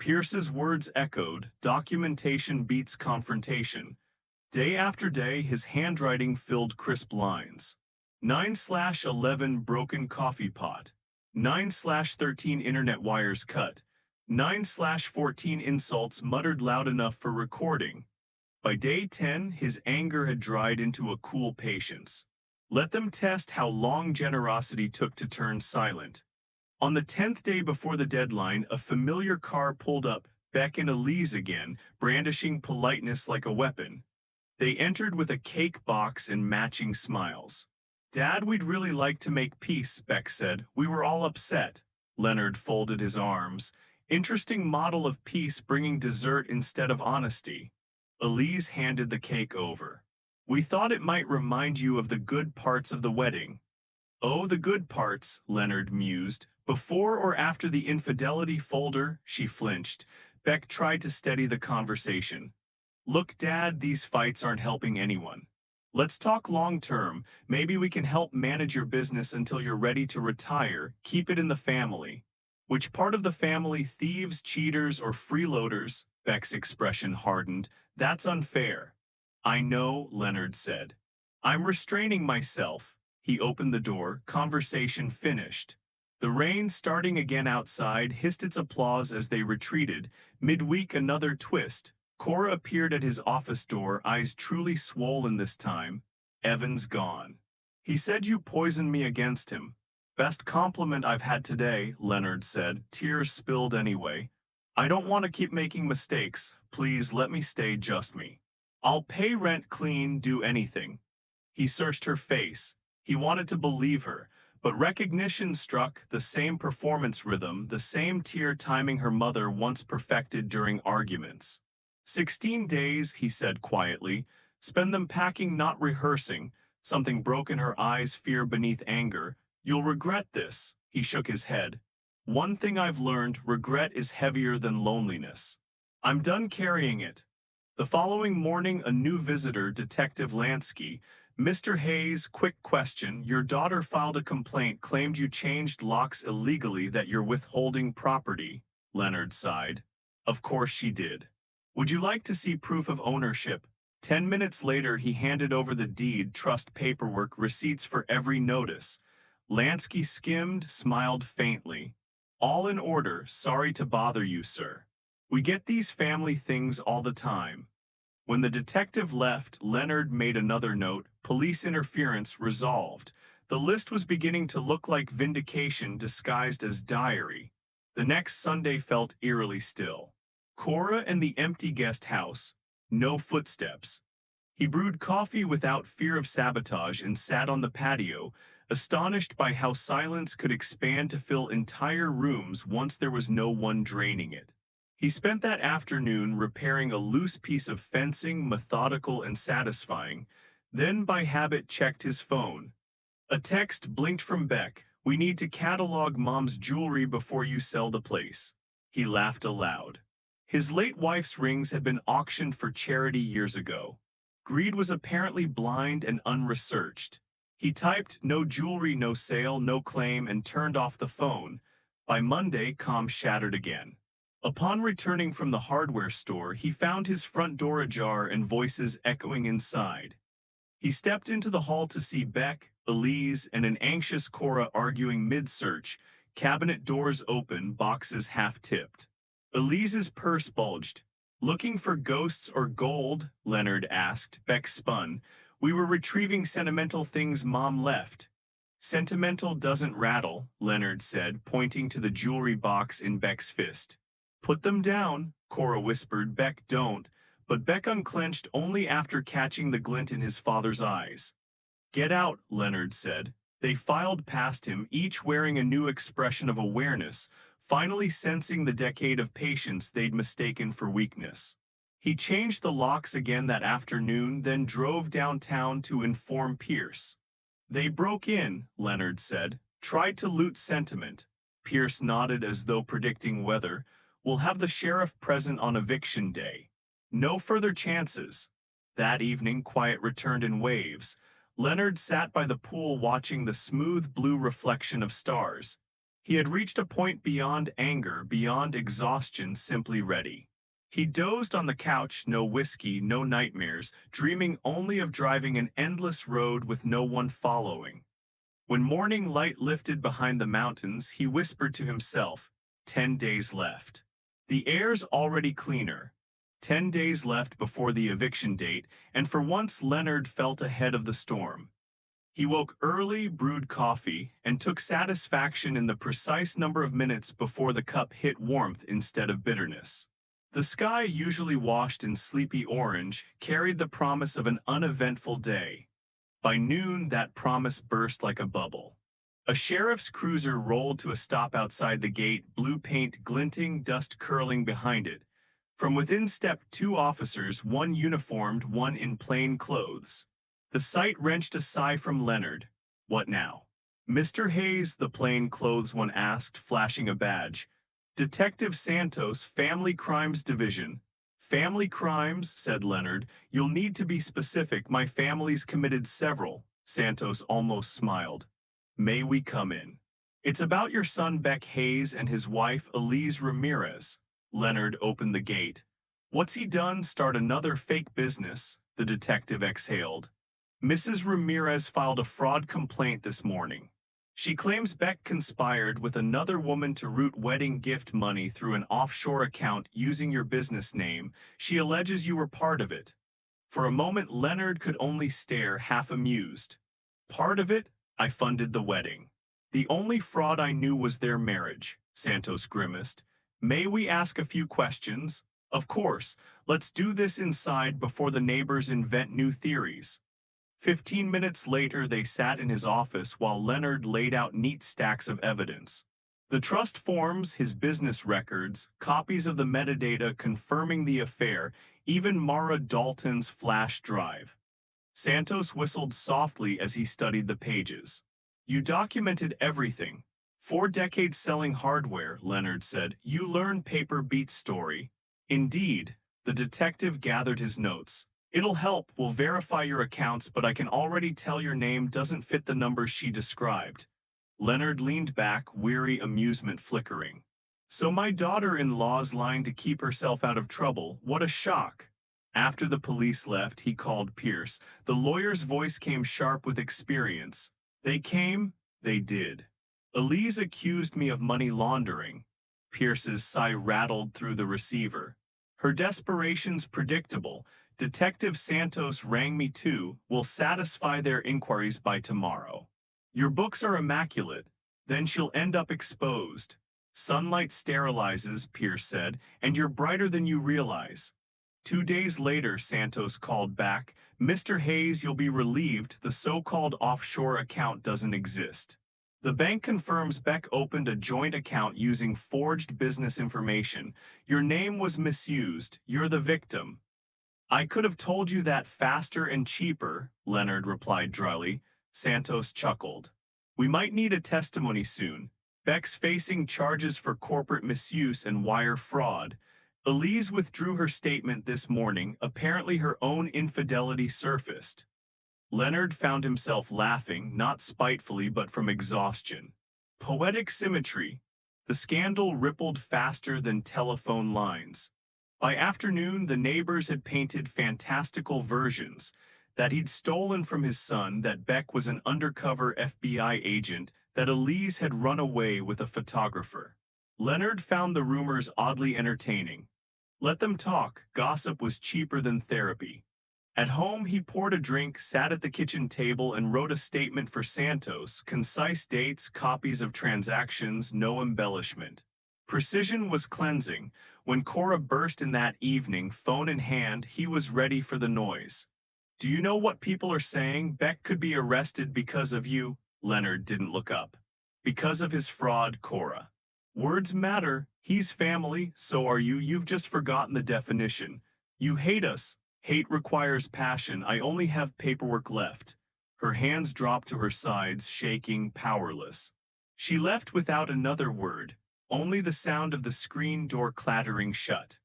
Pierce's words echoed, documentation beats confrontation. Day after day, his handwriting filled crisp lines. 9/11 broken coffee pot. 9/13 internet wires cut. 9/14 insults muttered loud enough for recording. By day 10, his anger had dried into a cool patience. Let them test how long generosity took to turn silent. On the 10th day before the deadline, a familiar car pulled up, Beck and Elise again, brandishing politeness like a weapon. They entered with a cake box and matching smiles. Dad, we'd really like to make peace, Beck said. We were all upset. Leonard folded his arms. Interesting model of peace, bringing dessert instead of honesty. Elise handed the cake over. We thought it might remind you of the good parts of the wedding. Oh, the good parts, Leonard mused. Before or after the infidelity folder, she flinched. Beck tried to steady the conversation. Look, Dad, these fights aren't helping anyone. Let's talk long term. Maybe we can help manage your business until you're ready to retire. Keep it in the family. Which part of the family, thieves, cheaters, or freeloaders? Beck's expression hardened. That's unfair. I know, Leonard said. I'm restraining myself. He opened the door. Conversation finished. The rain, starting again outside, hissed its applause as they retreated. Midweek, another twist. Cora appeared at his office door, eyes truly swollen this time. Evan's gone. He said you poisoned me against him. Best compliment I've had today, Leonard said, tears spilled anyway. I don't want to keep making mistakes. Please let me stay just me. I'll pay rent, clean, do anything. He searched her face. He wanted to believe her, but recognition struck, the same performance rhythm, the same tear timing her mother once perfected during arguments. 16 days, he said quietly. Spend them packing, not rehearsing. Something broke in her eyes, fear beneath anger. You'll regret this. He shook his head. One thing I've learned, regret is heavier than loneliness. I'm done carrying it. The following morning, a new visitor, Detective Lansky. Mr. Hayes, quick question. Your daughter filed a complaint, claimed you changed locks illegally, that you're withholding property. Leonard sighed. Of course she did. Would you like to see proof of ownership? 10 minutes later, he handed over the deed, trust paperwork, receipts for every notice. Lansky skimmed, smiled faintly. All in order. Sorry to bother you, sir. We get these family things all the time. When the detective left, Leonard made another note. Police interference resolved. The list was beginning to look like vindication disguised as diary. The next Sunday felt eerily still. Cora and the empty guest house. No footsteps. He brewed coffee without fear of sabotage and sat on the patio, astonished by how silence could expand to fill entire rooms once there was no one draining it. He spent that afternoon repairing a loose piece of fencing, methodical and satisfying, then by habit checked his phone. A text blinked from Beck. We need to catalog Mom's jewelry before you sell the place. He laughed aloud. His late wife's rings had been auctioned for charity years ago. Greed was apparently blind and unresearched. He typed, no jewelry, no sale, no claim, and turned off the phone. By Monday, comm shattered again. Upon returning from the hardware store, he found his front door ajar and voices echoing inside. He stepped into the hall to see Beck, Elise, and an anxious Cora arguing mid-search, cabinet doors open, boxes half-tipped. Elise's purse bulged. Looking for ghosts or gold? Leonard asked. Beck spun. We were retrieving sentimental things Mom left. Sentimental doesn't rattle, Leonard said, pointing to the jewelry box in Beck's fist. Put them down, Cora whispered. Beck, don't. But Beck unclenched only after catching the glint in his father's eyes. Get out, Leonard said. They filed past him, each wearing a new expression of awareness, finally sensing the decade of patience they'd mistaken for weakness. He changed the locks again that afternoon, then drove downtown to inform Pierce. They broke in, Leonard said, tried to loot sentiment. Pierce nodded as though predicting weather. We'll have the sheriff present on eviction day. No further chances. That evening, quiet returned in waves. Leonard sat by the pool watching the smooth blue reflection of stars. He had reached a point beyond anger, beyond exhaustion, simply ready. He dozed on the couch, no whiskey, no nightmares, dreaming only of driving an endless road with no one following. When morning light lifted behind the mountains, he whispered to himself, 10 days left. The air's already cleaner. 10 days left before the eviction date, and for once Leonard felt ahead of the storm. He woke early, brewed coffee, and took satisfaction in the precise number of minutes before the cup hit warmth instead of bitterness. The sky, usually washed in sleepy orange, carried the promise of an uneventful day. By noon, that promise burst like a bubble. A sheriff's cruiser rolled to a stop outside the gate, blue paint glinting, dust curling behind it. From within stepped two officers, one uniformed, one in plain clothes. The sight wrenched a sigh from Leonard. What now? Mr. Hayes, the plainclothes one asked, flashing a badge. Detective Santos, Family Crimes Division. Family crimes, said Leonard. You'll need to be specific. My family's committed several. Santos almost smiled. May we come in? It's about your son Beck Hayes and his wife Elise Ramirez. Leonard opened the gate. What's he done? Start another fake business? The detective exhaled. Mrs. Ramirez filed a fraud complaint this morning. She claims Beck conspired with another woman to route wedding gift money through an offshore account using your business name. She alleges you were part of it. For a moment, Leonard could only stare, half amused. Part of it? I funded the wedding. The only fraud I knew was their marriage, Santos grimaced. May we ask a few questions? Of course. Let's do this inside before the neighbors invent new theories. 15 minutes later, they sat in his office while Leonard laid out neat stacks of evidence. The trust forms, his business records, copies of the metadata confirming the affair, even Mara Dalton's flash drive. Santos whistled softly as he studied the pages. You documented everything. 4 decades selling hardware, Leonard said. You learn paper beats story. Indeed, the detective gathered his notes. It'll help, we'll verify your accounts, but I can already tell your name doesn't fit the numbers she described. Leonard leaned back, weary amusement flickering. So my daughter-in-law's lying to keep herself out of trouble. What a shock. After the police left, he called Pierce. The lawyer's voice came sharp with experience. They came, they did. Elise accused me of money laundering. Pierce's sigh rattled through the receiver. Her desperation's predictable. Detective Santos rang me too. We'll satisfy their inquiries by tomorrow. Your books are immaculate. Then she'll end up exposed. Sunlight sterilizes, Pierce said, and you're brighter than you realize. 2 days later, Santos called back. Mr. Hayes, you'll be relieved. The so-called offshore account doesn't exist. The bank confirms Beck opened a joint account using forged business information. Your name was misused. You're the victim. I could have told you that faster and cheaper, Leonard replied dryly. Santos chuckled. We might need a testimony soon. Beck's facing charges for corporate misuse and wire fraud. Elise withdrew her statement this morning. Apparently her own infidelity surfaced. Leonard found himself laughing, not spitefully but from exhaustion. Poetic symmetry. The scandal rippled faster than telephone lines. By afternoon, the neighbors had painted fantastical versions, that he'd stolen from his son, that Beck was an undercover FBI agent, that Elise had run away with a photographer. Leonard found the rumors oddly entertaining. Let them talk. Gossip was cheaper than therapy. At home, he poured a drink, sat at the kitchen table, and wrote a statement for Santos, concise dates, copies of transactions, no embellishment. Precision was cleansing. When Cora burst in that evening, phone in hand, he was ready for the noise. Do you know what people are saying? Beck could be arrested because of you. Leonard didn't look up. Because of his fraud, Cora. Words matter. He's family, so are you. You've just forgotten the definition. You hate us. Hate requires passion. I only have paperwork left. Her hands dropped to her sides, shaking, powerless. She left without another word, only the sound of the screen door clattering shut.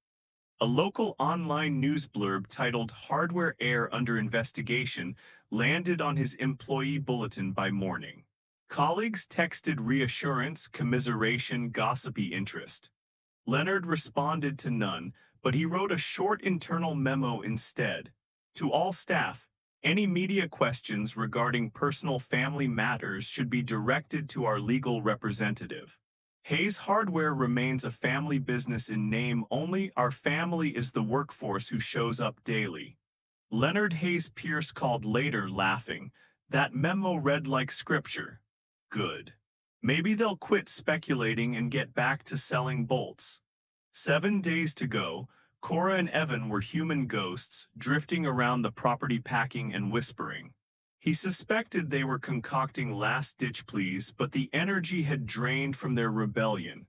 A local online news blurb titled Hardware Heir Under Investigation landed on his employee bulletin by morning. Colleagues texted reassurance, commiseration, gossipy interest. Leonard responded to none, but he wrote a short internal memo instead. To all staff, any media questions regarding personal family matters should be directed to our legal representative. Hayes Hardware remains a family business in name only. Our family is the workforce who shows up daily. Leonard Hayes Pierce called later, laughing. That memo read like scripture. Good. Maybe they'll quit speculating and get back to selling bolts. 7 days to go. Cora and Evan were human ghosts, drifting around the property, packing and whispering. He suspected they were concocting last-ditch pleas, but the energy had drained from their rebellion.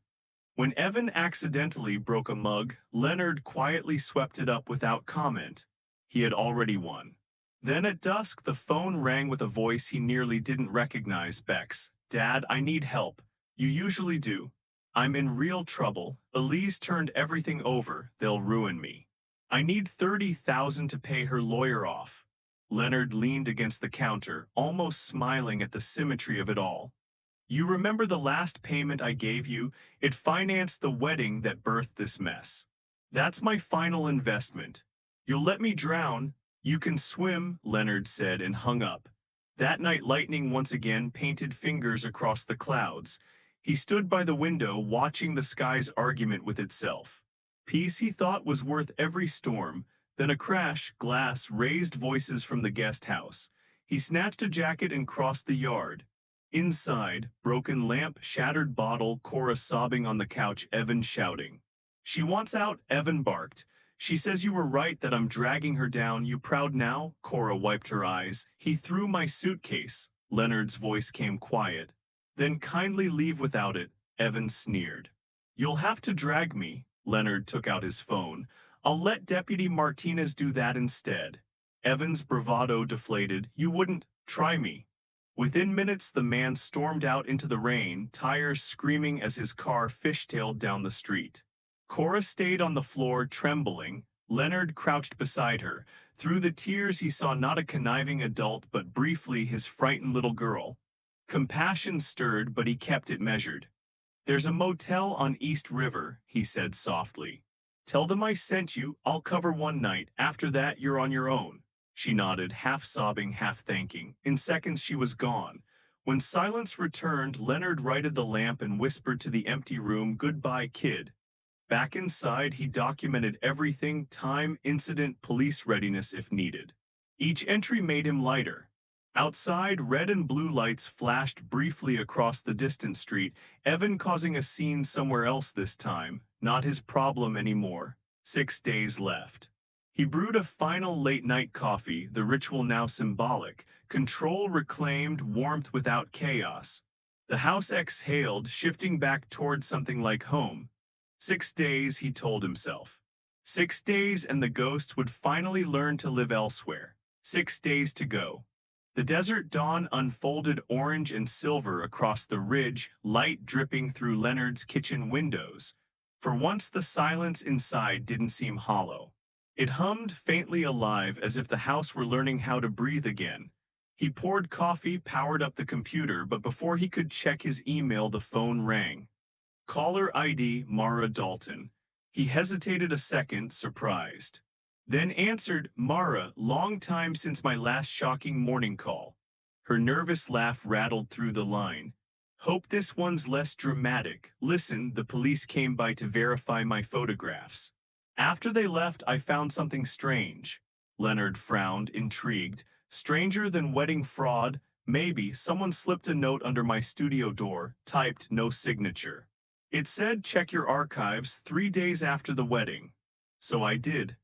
When Evan accidentally broke a mug, Leonard quietly swept it up without comment. He had already won. Then at dusk, the phone rang with a voice he nearly didn't recognize. Bex, Dad, I need help. You usually do. I'm in real trouble. Elise turned everything over. They'll ruin me. I need 30,000 to pay her lawyer off. Leonard leaned against the counter, almost smiling at the symmetry of it all. You remember the last payment I gave you? It financed the wedding that birthed this mess. That's my final investment. You'll let me drown? You can swim, Leonard said and hung up. That night lightning once again painted fingers across the clouds. He stood by the window watching the sky's argument with itself. Peace he thought was worth every storm, then a crash, glass, raised voices from the guest house. He snatched a jacket and crossed the yard. Inside, broken lamp, shattered bottle, Cora sobbing on the couch, Evan shouting. She wants out, Evan barked. She says you were right that I'm dragging her down. You proud now? Cora wiped her eyes. He threw my suitcase. Leonard's voice came quiet. Then kindly leave without it, Evan sneered. You'll have to drag me. Leonard took out his phone. I'll let Deputy Martinez do that instead. Evan's bravado deflated. You wouldn't. Try me. Within minutes, the man stormed out into the rain, tires screaming as his car fishtailed down the street. Cora stayed on the floor, trembling. Leonard crouched beside her. Through the tears, he saw not a conniving adult, but briefly his frightened little girl. Compassion stirred, but he kept it measured. There's a motel on East River, he said softly. Tell them I sent you. I'll cover one night. After that, you're on your own. She nodded, half sobbing, half thanking. In seconds, she was gone. When silence returned, Leonard righted the lamp and whispered to the empty room, "Goodbye, kid." Back inside, he documented everything: time, incident, police readiness if needed. Each entry made him lighter. Outside, red and blue lights flashed briefly across the distant street, Evan causing a scene somewhere else this time, not his problem anymore. 6 days left. He brewed a final late-night coffee, the ritual now symbolic, control reclaimed, warmth without chaos. The house exhaled, shifting back toward something like home. 6 days, he told himself. 6 days and the ghost would finally learn to live elsewhere. 6 days to go. The desert dawn unfolded orange and silver across the ridge, light dripping through Leonard's kitchen windows. For once the silence inside didn't seem hollow. It hummed, faintly alive, as if the house were learning how to breathe again. He poured coffee, powered up the computer, but before he could check his email, the phone rang. Caller ID, Mara Dalton. He hesitated a second, surprised. Then answered, "Mara, long time since my last shocking morning call." Her nervous laugh rattled through the line. "Hope this one's less dramatic. Listen, the police came by to verify my photographs. After they left, I found something strange." Leonard frowned, intrigued. "Stranger than wedding fraud? Maybe someone slipped a note under my studio door, typed no signature. It said, 'Check your archives,' 3 days after the wedding. So I did.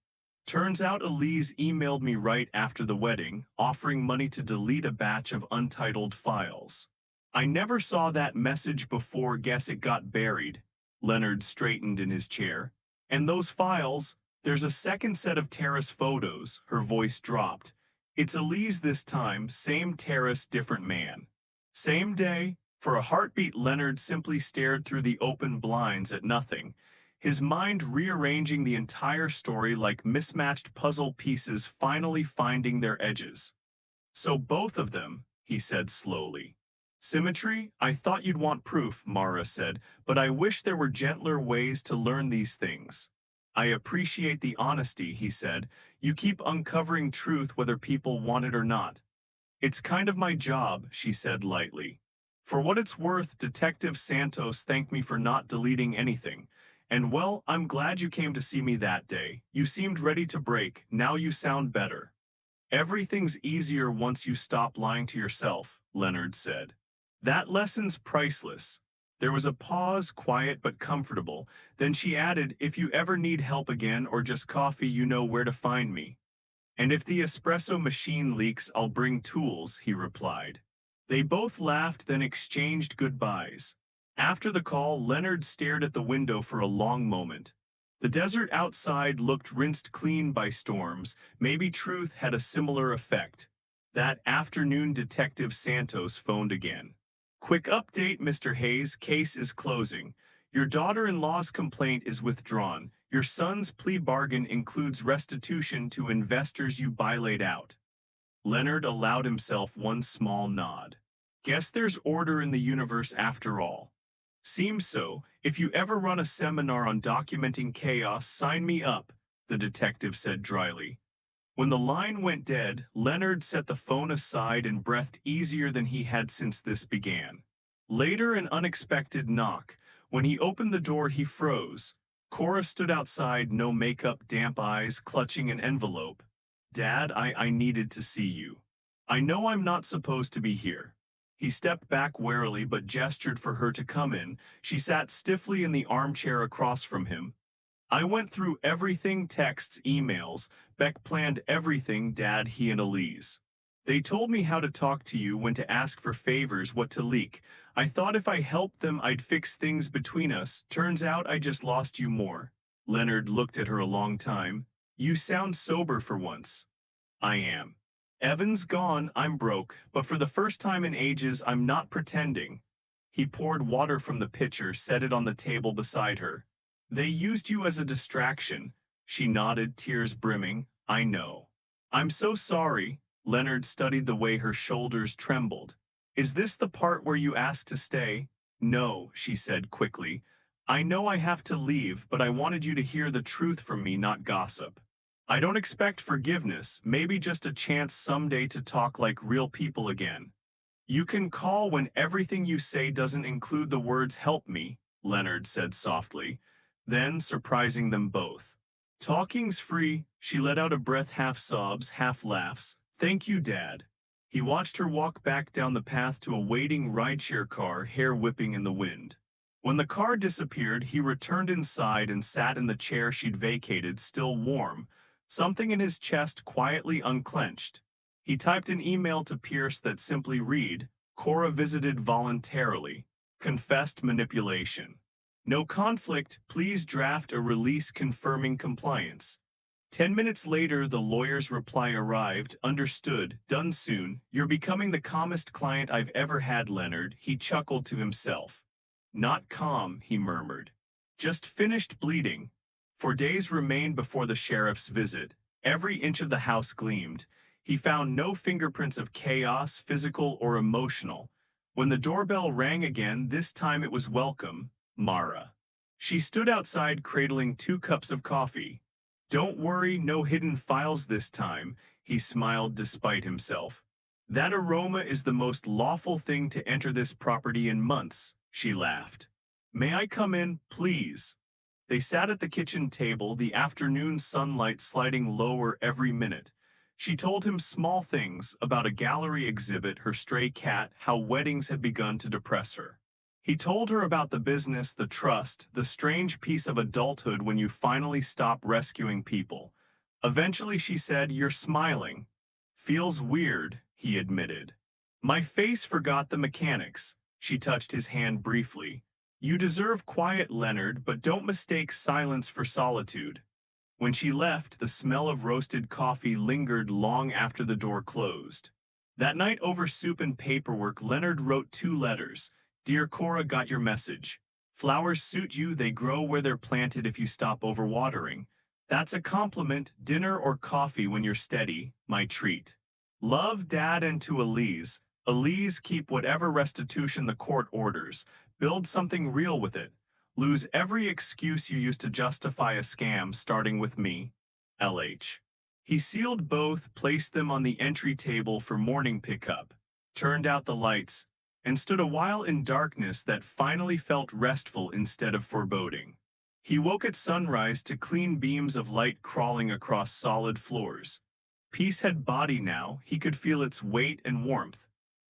Turns out Elise emailed me right after the wedding, offering money to delete a batch of untitled files. I never saw that message before. Guess it got buried." Leonard straightened in his chair. "And those files, there's a second set of terrace photos." Her voice dropped. "It's Elise this time, same terrace, different man. Same day." For a heartbeat, Leonard simply stared through the open blinds at nothing, his mind rearranging the entire story like mismatched puzzle pieces finally finding their edges. "So both of them," he said slowly. "Symmetry? I thought you'd want proof," Mara said, "but I wish there were gentler ways to learn these things." "I appreciate the honesty," he said. "You keep uncovering truth whether people want it or not." "It's kind of my job," she said lightly. "For what it's worth, Detective Santos thanked me for not deleting anything. And well, I'm glad you came to see me that day. You seemed ready to break. Now you sound better." "Everything's easier once you stop lying to yourself," Leonard said. "That lesson's priceless." There was a pause, quiet but comfortable. Then she added, "If you ever need help again or just coffee, you know where to find me." "And if the espresso machine leaks, I'll bring tools," he replied. They both laughed, then exchanged goodbyes. After the call, Leonard stared at the window for a long moment. The desert outside looked rinsed clean by storms. Maybe truth had a similar effect. That afternoon, Detective Santos phoned again. Quick update, Mr. Hayes. Case is closing. Your daughter-in-law's complaint is withdrawn. Your son's plea bargain includes restitution to investors you laid out. Leonard allowed himself one small nod. Guess there's order in the universe after all. Seems so. If you ever run a seminar on documenting chaos, sign me up, the detective said dryly. When the line went dead, Leonard set the phone aside and breathed easier than he had since this began. Later, an unexpected knock. When he opened the door, he froze. Cora stood outside, no makeup, damp eyes, clutching an envelope. Dad, I needed to see you. I know I'm not supposed to be here. He stepped back warily but gestured for her to come in. She sat stiffly in the armchair across from him. I went through everything, texts, emails. Beck planned everything, Dad, he and Elise. They told me how to talk to you, when to ask for favors, what to leak. I thought if I helped them, I'd fix things between us. Turns out I just lost you more. Leonard looked at her a long time. You sound sober for once. I am. Evan's gone, I'm broke, but for the first time in ages, I'm not pretending. He poured water from the pitcher, set it on the table beside her. They used you as a distraction. She nodded, tears brimming. I know. I'm so sorry. Leonard studied the way her shoulders trembled. Is this the part where you ask to stay? No, she said quickly. I know I have to leave, but I wanted you to hear the truth from me, not gossip. I don't expect forgiveness, maybe just a chance someday to talk like real people again. You can call when everything you say doesn't include the words help me, Leonard said softly, then surprising them both. Talking's free, she let out a breath, half sobs, half laughs. Thank you, Dad. He watched her walk back down the path to a waiting rideshare car, hair whipping in the wind. When the car disappeared, he returned inside and sat in the chair she'd vacated, still warm, something in his chest quietly unclenched. He typed an email to Pierce that simply read, Cora visited voluntarily, confessed manipulation. No conflict, please draft a release confirming compliance. 10 minutes later, the lawyer's reply arrived, understood, done soon. You're becoming the calmest client I've ever had, Leonard, he chuckled to himself. Not calm, he murmured. Just finished bleeding. 4 days remained before the sheriff's visit. Every inch of the house gleamed. He found no fingerprints of chaos, physical or emotional. When the doorbell rang again, this time it was welcome, Mara. She stood outside cradling 2 cups of coffee. Don't worry, no hidden files this time, he smiled despite himself. That aroma is the most lawful thing to enter this property in months, she laughed. May I come in, please? They sat at the kitchen table, the afternoon sunlight sliding lower every minute. She told him small things about a gallery exhibit, her stray cat, how weddings had begun to depress her. He told her about the business, the trust, the strange piece of adulthood when you finally stop rescuing people. Eventually she said, You're smiling. Feels weird, he admitted. My face forgot the mechanics. She touched his hand briefly. You deserve quiet, Leonard, but don't mistake silence for solitude. When she left, the smell of roasted coffee lingered long after the door closed. That night, over soup and paperwork, Leonard wrote 2 letters. Dear Cora, got your message. Flowers suit you, they grow where they're planted if you stop overwatering. That's a compliment, dinner or coffee when you're steady, my treat. Love, Dad, and to Elise. Elise, keep whatever restitution the court orders. Build something real with it. Lose every excuse you used to justify a scam, starting with me. LH. He sealed both, placed them on the entry table for morning pickup, turned out the lights, and stood a while in darkness that finally felt restful instead of foreboding. He woke at sunrise to clean beams of light crawling across solid floors. Peace had body now, he could feel its weight and warmth.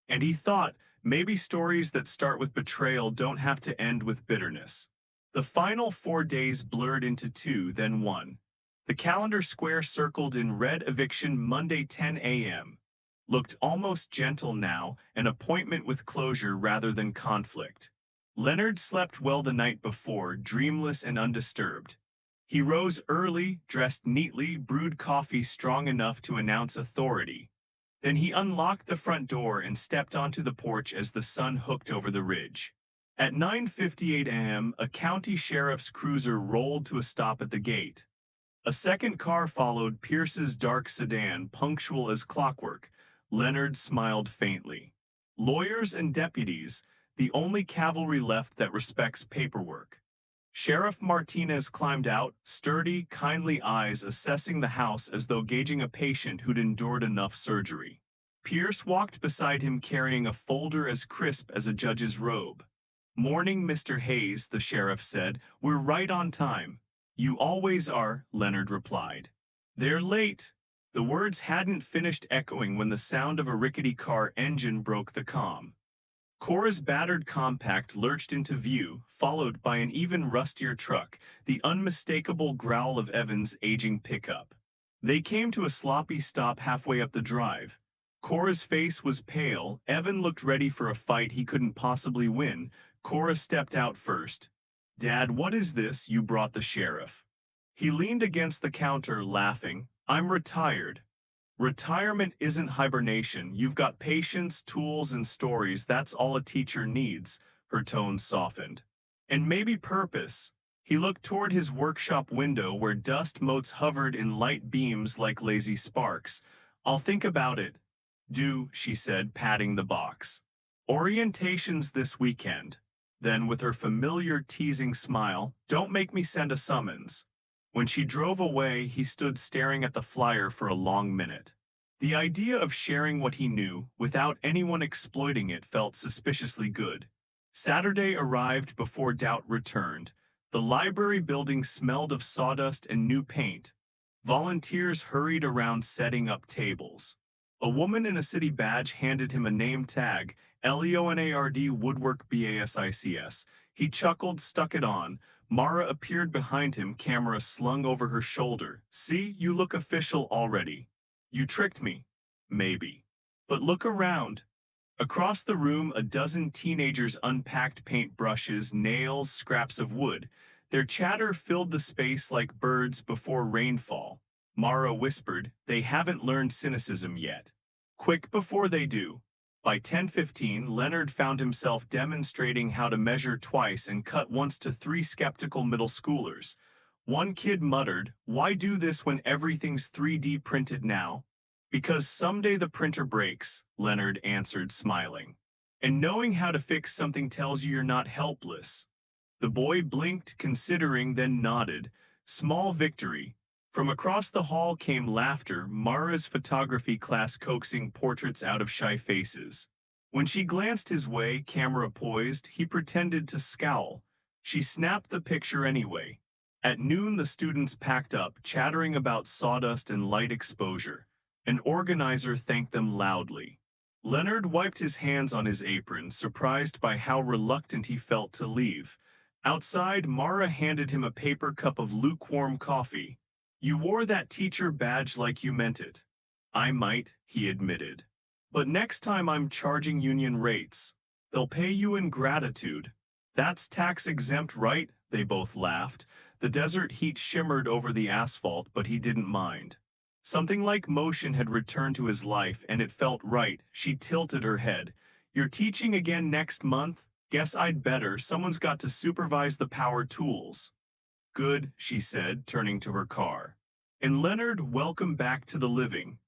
And he thought, maybe stories that start with betrayal don't have to end with bitterness. The final 4 days blurred into 2, then 1. The calendar square circled in red, eviction Monday 10 a.m. Looked almost gentle now, an appointment with closure rather than conflict. Leonard slept well the night before, dreamless and undisturbed. He rose early, dressed neatly, brewed coffee strong enough to announce authority. Then he unlocked the front door and stepped onto the porch as the sun hooked over the ridge. At 9:58 a.m., a county sheriff's cruiser rolled to a stop at the gate. A second car followed, Pierce's dark sedan, punctual as clockwork. Leonard smiled faintly. Lawyers and deputies, the only cavalry left that respects paperwork. Sheriff Martinez climbed out, sturdy, kindly eyes assessing the house as though gauging a patient who'd endured enough surgery. Pierce walked beside him carrying a folder as crisp as a judge's robe. "Morning, Mr. Hayes," the sheriff said. "We're right on time." "You always are," Leonard replied. "They're late." The words hadn't finished echoing when the sound of a rickety car engine broke the calm. Cora's battered compact lurched into view, followed by an even rustier truck, the unmistakable growl of Evan's aging pickup. They came to a sloppy stop halfway up the drive. Cora's face was pale. Evan looked ready for a fight he couldn't possibly win. Cora stepped out first. "Dad, what is this? You brought the sheriff." He leaned against the counter, laughing. "I'm retired." "Retirement isn't hibernation. You've got patience, tools, and stories. That's all a teacher needs." Her tone softened. "And maybe purpose." He looked toward his workshop window where dust motes hovered in light beams like lazy sparks. "I'll think about it." "Do," she said, patting the box. "Orientation's this weekend." Then, with her familiar teasing smile, "Don't make me send a summons." When she drove away, he stood staring at the flyer for a long minute. The idea of sharing what he knew, without anyone exploiting it, felt suspiciously good. Saturday arrived before doubt returned. The library building smelled of sawdust and new paint. Volunteers hurried around setting up tables. A woman in a city badge handed him a name tag, Leonard Woodwork BASICS. He chuckled, stuck it on. Mara appeared behind him, camera slung over her shoulder. "See, you look official already." "You tricked me." "Maybe. But look around." Across the room, a dozen teenagers unpacked paintbrushes, nails, scraps of wood. Their chatter filled the space like birds before rainfall. Mara whispered, "They haven't learned cynicism yet." Quick before they do. By 10:15, Leonard found himself demonstrating how to measure twice and cut once to 3 skeptical middle schoolers. One kid muttered, "Why do this when everything's 3D printed now?" "Because someday the printer breaks," Leonard answered, smiling. "And knowing how to fix something tells you you're not helpless." The boy blinked, considering, then nodded. Small victory. From across the hall came laughter, Mara's photography class coaxing portraits out of shy faces. When she glanced his way, camera poised, he pretended to scowl. She snapped the picture anyway. At noon, the students packed up, chattering about sawdust and light exposure. An organizer thanked them loudly. Leonard wiped his hands on his apron, surprised by how reluctant he felt to leave. Outside, Mara handed him a paper cup of lukewarm coffee. "You wore that teacher badge like you meant it." "I might," he admitted. "But next time I'm charging union rates. They'll pay you in gratitude." "That's tax-exempt, right?" They both laughed. The desert heat shimmered over the asphalt, but he didn't mind. Something like motion had returned to his life, and it felt right. She tilted her head. "You're teaching again next month? Guess I'd better. Someone's got to supervise the power tools." "Good," she said, turning to her car. "And Leonard, welcome back to the living."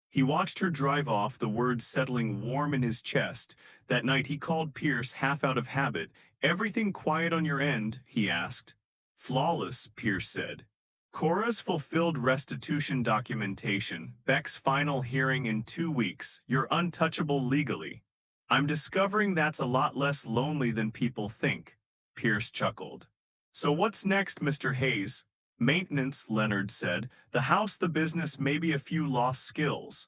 He watched her drive off, the words settling warm in his chest. That night he called Pierce, half out of habit. "Everything quiet on your end?" he asked. "Flawless," Pierce said. "Cora's fulfilled restitution documentation. Beck's final hearing in 2 weeks. You're untouchable legally." "I'm discovering that's a lot less lonely than people think," Pierce chuckled. "So what's next, Mr. Hayes?" "Maintenance," Leonard said. "The house, the business, maybe a few lost skills."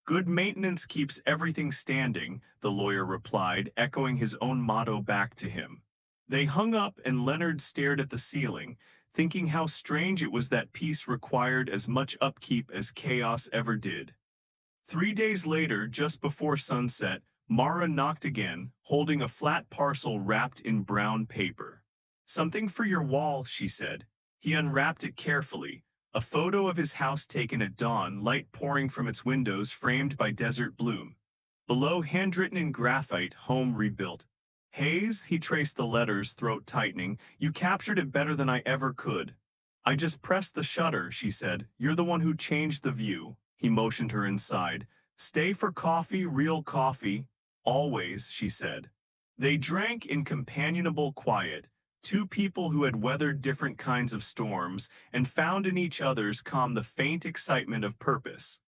"Good maintenance keeps everything standing," the lawyer replied, echoing his own motto back to him. They hung up, and Leonard stared at the ceiling, thinking how strange it was that peace required as much upkeep as chaos ever did. 3 days later, just before sunset, Mara knocked again, holding a flat parcel wrapped in brown paper. "Something for your wall," she said. He unwrapped it carefully, a photo of his house taken at dawn, light pouring from its windows framed by desert bloom. Below, handwritten in graphite, home rebuilt. Hayes, he traced the letters, throat tightening. You captured it better than I ever could. I just pressed the shutter, she said. You're the one who changed the view. He motioned her inside. Stay for coffee, real coffee. Always, she said. They drank in companionable quiet, two people who had weathered different kinds of storms and found in each other's calm the faint excitement of purpose.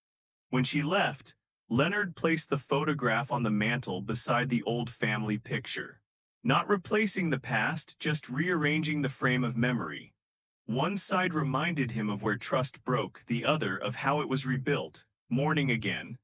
When she left, Leonard placed the photograph on the mantel beside the old family picture. Not replacing the past, just rearranging the frame of memory. One side reminded him of where trust broke, the other of how it was rebuilt. Morning again.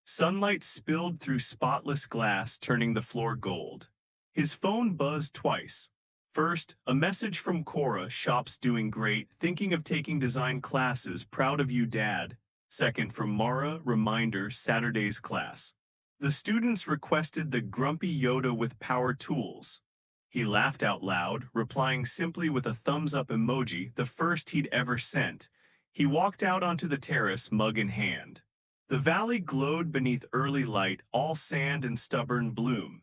Sunlight spilled through spotless glass, turning the floor gold. His phone buzzed twice. First, a message from Cora, shop's doing great, thinking of taking design classes, proud of you, Dad. Second, from Mara, reminder, Saturday's class. The students requested the grumpy Yoda with power tools. He laughed out loud, replying simply with a thumbs-up emoji, the first he'd ever sent. He walked out onto the terrace, mug in hand. The valley glowed beneath early light, all sand and stubborn bloom.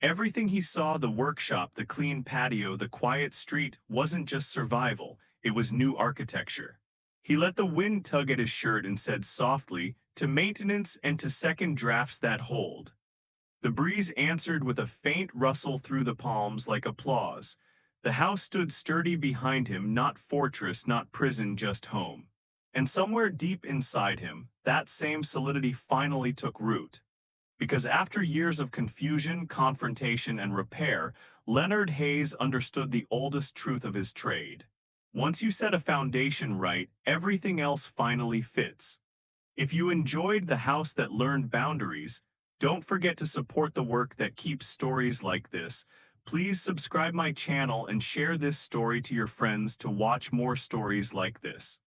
Everything he saw, the workshop, the clean patio, the quiet street, wasn't just survival, it was new architecture. He let the wind tug at his shirt and said softly, to maintenance and to second drafts that hold. The breeze answered with a faint rustle through the palms like applause. The house stood sturdy behind him, not fortress, not prison, just home. And somewhere deep inside him, that same solidity finally took root. Because after years of confusion, confrontation, and repair, Leonard Hayes understood the oldest truth of his trade. Once you set a foundation right, everything else finally fits. If you enjoyed The House That Learned Boundaries, don't forget to support the work that keeps stories like this. Please subscribe my channel and share this story to your friends to watch more stories like this.